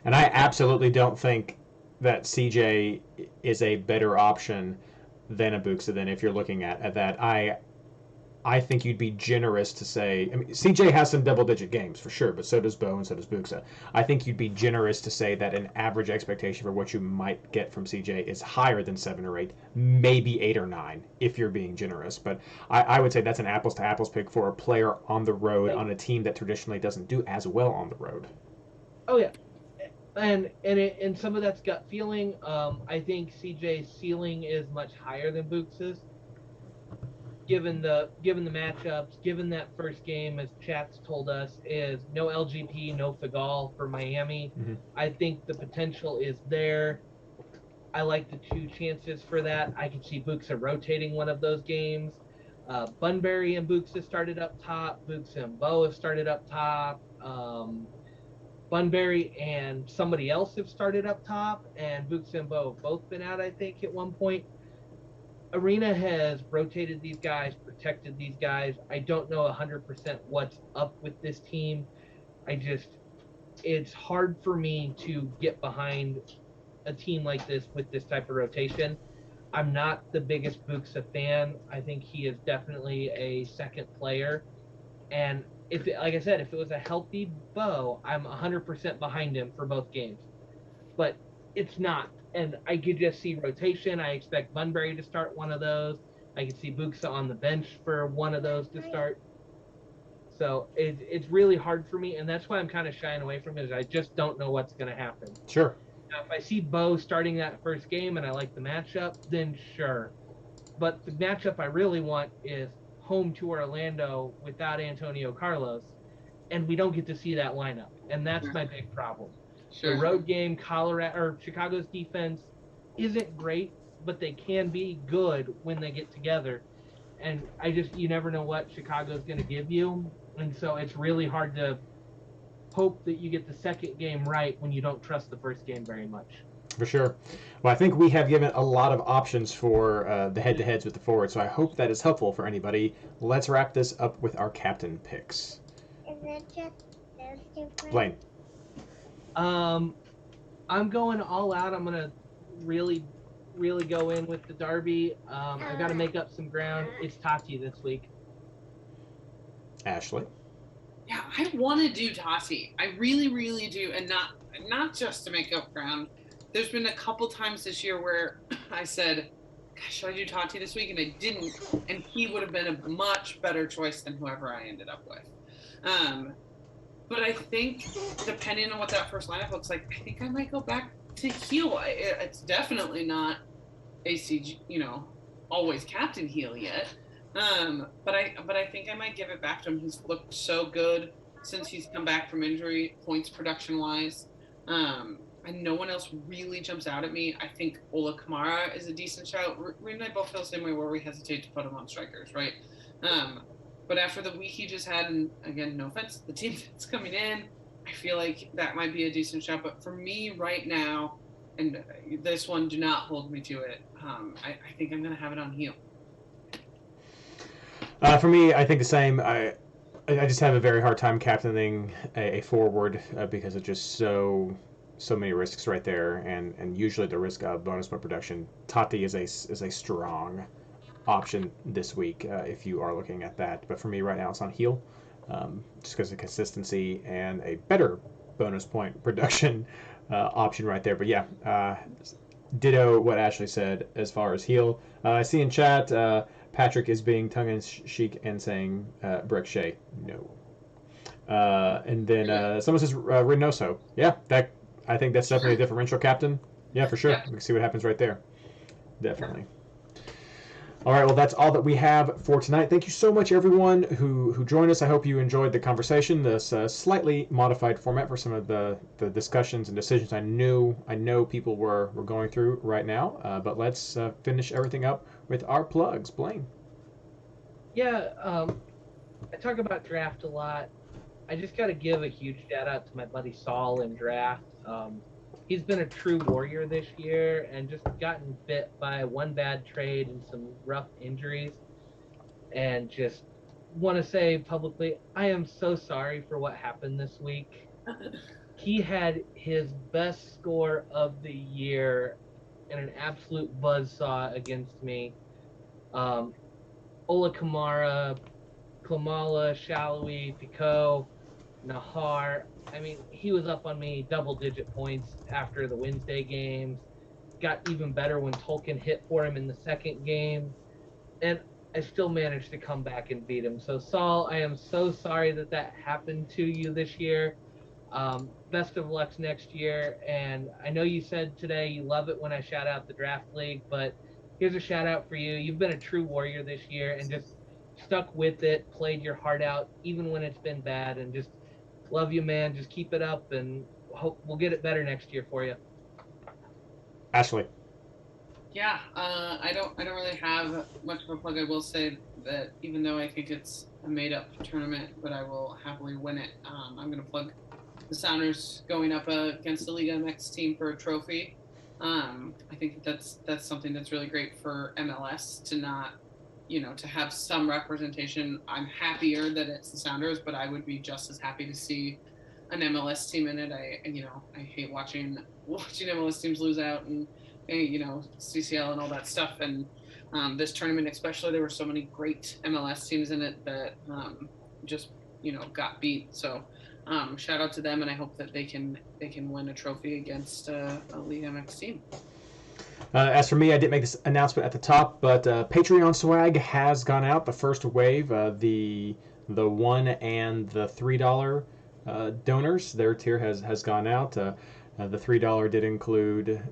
And I absolutely don't think that CJ is a better option than a Buxa. Then if you're looking at that, I think you'd be generous to say, I mean, CJ has some double-digit games for sure, but so does Bo and so does Buxa. I think you'd be generous to say that an average expectation for what you might get from CJ is higher than 7 or 8, maybe 8 or 9, if you're being generous. But I would say that's an apples-to-apples pick for a player on the road on a team that traditionally doesn't do as well on the road. Oh, yeah. And some of that's gut feeling. I think CJ's ceiling is much higher than Buxa's. Given the matchups, given that first game, as Chats told us, is no LGP, no Figal for Miami. Mm-hmm. I think the potential is there. I like the 2 chances for that. I can see Buxa rotating one of those games. Bunbury and Buxa started up top. Buxa and Bo have started up top. Bunbury and somebody else have started up top, and Buxa and Bo have both been out, I think, at one point. Arena has rotated these guys, protected these guys. I don't know 100% what's up with this team. It's hard for me to get behind a team like this with this type of rotation. I'm not the biggest Buxa fan. I think he is definitely a second player. And like I said, if it was a healthy Bo, I'm 100% behind him for both games. But it's not. And I could just see rotation. I expect Bunbury to start one of those. I could see Buxa on the bench for one of those to start. So it's really hard for me, and that's why I'm kind of shying away from it. Is I just don't know what's going to happen. Sure. Now, if I see Bo starting that first game and I like the matchup, then sure. But the matchup I really want is home to Orlando without Antonio Carlos, and we don't get to see that lineup, and that's my big problem. Sure. The road game, Chicago's defense isn't great, but they can be good when they get together. And you never know what Chicago's going to give you. And so it's really hard to hope that you get the second game right when you don't trust the first game very much. For sure. Well, I think we have given a lot of options for the head-to-heads with the forwards, so I hope that is helpful for anybody. Let's wrap this up with our captain picks. Is it just those 2 Blayne. I'm going all out. I'm going to really, really go in with the Derby. I've got to make up some ground. It's Tati this week. Ashley. Yeah, I want to do Tati. I really, really do, and not just to make up ground. There's been a couple times this year where I said, gosh, should I do Tati this week? And I didn't, and he would have been a much better choice than whoever I ended up with. But I think, depending on what that first lineup looks like, I think I might go back to heel. It's definitely not ACG, always captain heel yet. But I think I might give it back to him. He's looked so good since he's come back from injury, points production wise. And no one else really jumps out at me. I think Ola Kamara is a decent shout. Reid and I both feel the same way where we hesitate to put him on strikers, right? But after the week he just had, and again, no offense, the team that's coming in, I feel like that might be a decent shot. But for me right now, and this one, do not hold me to it, I think I'm going to have it on heel. For me, I think the same. I just have a very hard time captaining a forward because it's just so so many risks right there, and usually the risk of bonus point production. Tati is a strong option this week if you are looking at that. But for me right now, it's on heal, just because of consistency and a better bonus point production option right there. But yeah, ditto what Ashley said as far as heal. I see in chat Patrick is being tongue-in-cheek and saying Breck Shea. No. And then someone says Reynoso. Yeah, I think that's definitely a differential captain. Yeah, for sure. Yeah. We can see what happens right there. Definitely. All right, well, that's all that we have for tonight. Thank you so much, everyone who joined us. I hope you enjoyed the conversation, this slightly modified format for some of the discussions and decisions I know people were going through right now. But let's finish everything up with our plugs. Blayne. Yeah, I talk about draft a lot. I just got to give a huge shout out to my buddy Saul in draft. He's been a true warrior this year and just gotten bit by one bad trade and some rough injuries. And just want to say publicly, I am so sorry for what happened this week. He had his best score of the year in an absolute buzzsaw against me. Ola Kamara, Klamala, Shalawi, Pico, Nahar. I mean, he was up on me double-digit points after the Wednesday games. Got even better when Tolkien hit for him in the second game. And I still managed to come back and beat him. So, Saul, I am so sorry that happened to you this year. Best of luck next year. And I know you said today you love it when I shout out the draft league, but here's a shout out for you. You've been a true warrior this year and just stuck with it, played your heart out, even when it's been bad, and just love you, man. Just keep it up, and hope we'll get it better next year for you. Ashley. Yeah, I don't really have much of a plug. I will say that even though I think it's a made-up tournament, but I will happily win it. I'm going to plug the Sounders going up against the Liga MX team for a trophy. I think that's something that's really great for MLS to not, to have some representation. I'm happier that it's the Sounders, but I would be just as happy to see an MLS team in it. I hate watching MLS teams lose out and CCL and all that stuff. And this tournament especially, there were so many great MLS teams in it that just got beat. So shout out to them, and I hope that they can win a trophy against a League MX team. As for me, I didn't make this announcement at the top, but Patreon swag has gone out. The first wave, the $1 and the $3 donors, their tier has gone out. The $3 did include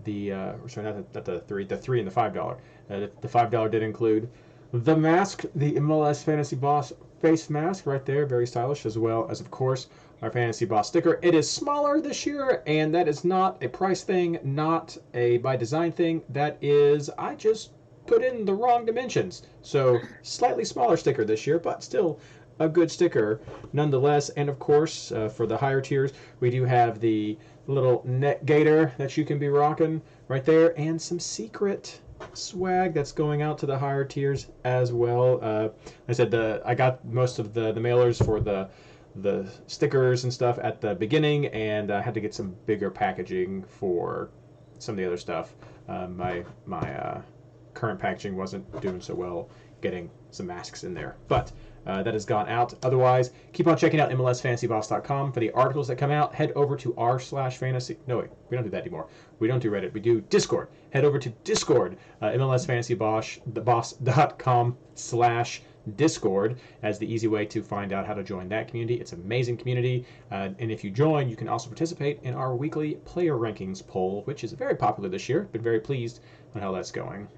the $3 and the $5. The $5 did include the mask, the MLS Fantasy Boss face mask right there, very stylish, as well as, of course, our Fantasy Boss sticker. It is smaller this year, and that is not a price thing, not a by design thing. That is, I just put in the wrong dimensions. So, slightly smaller sticker this year, but still a good sticker nonetheless. And of course, for the higher tiers, we do have the little net gator that you can be rocking right there, and some secret swag that's going out to the higher tiers as well. Like I said, I got most of the mailers for the stickers and stuff at the beginning, and I had to get some bigger packaging for some of the other stuff. My current packaging wasn't doing so well getting some masks in there, but that has gone out. Otherwise, keep on checking out MLSFantasyBoss.com for the articles that come out. Head over to r/fantasy. No, wait, we don't do that anymore. We don't do Reddit. We do Discord. Head over to Discord, MLSFantasyBoss.com/Discord as the easy way to find out how to join that community. It's an amazing community, and if you join, you can also participate in our weekly player rankings poll, which is very popular this year. Been very pleased on how that's going.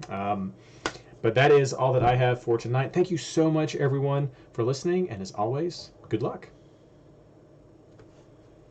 But that is all that I have for tonight. Thank you so much, everyone, for listening, and as always, good luck.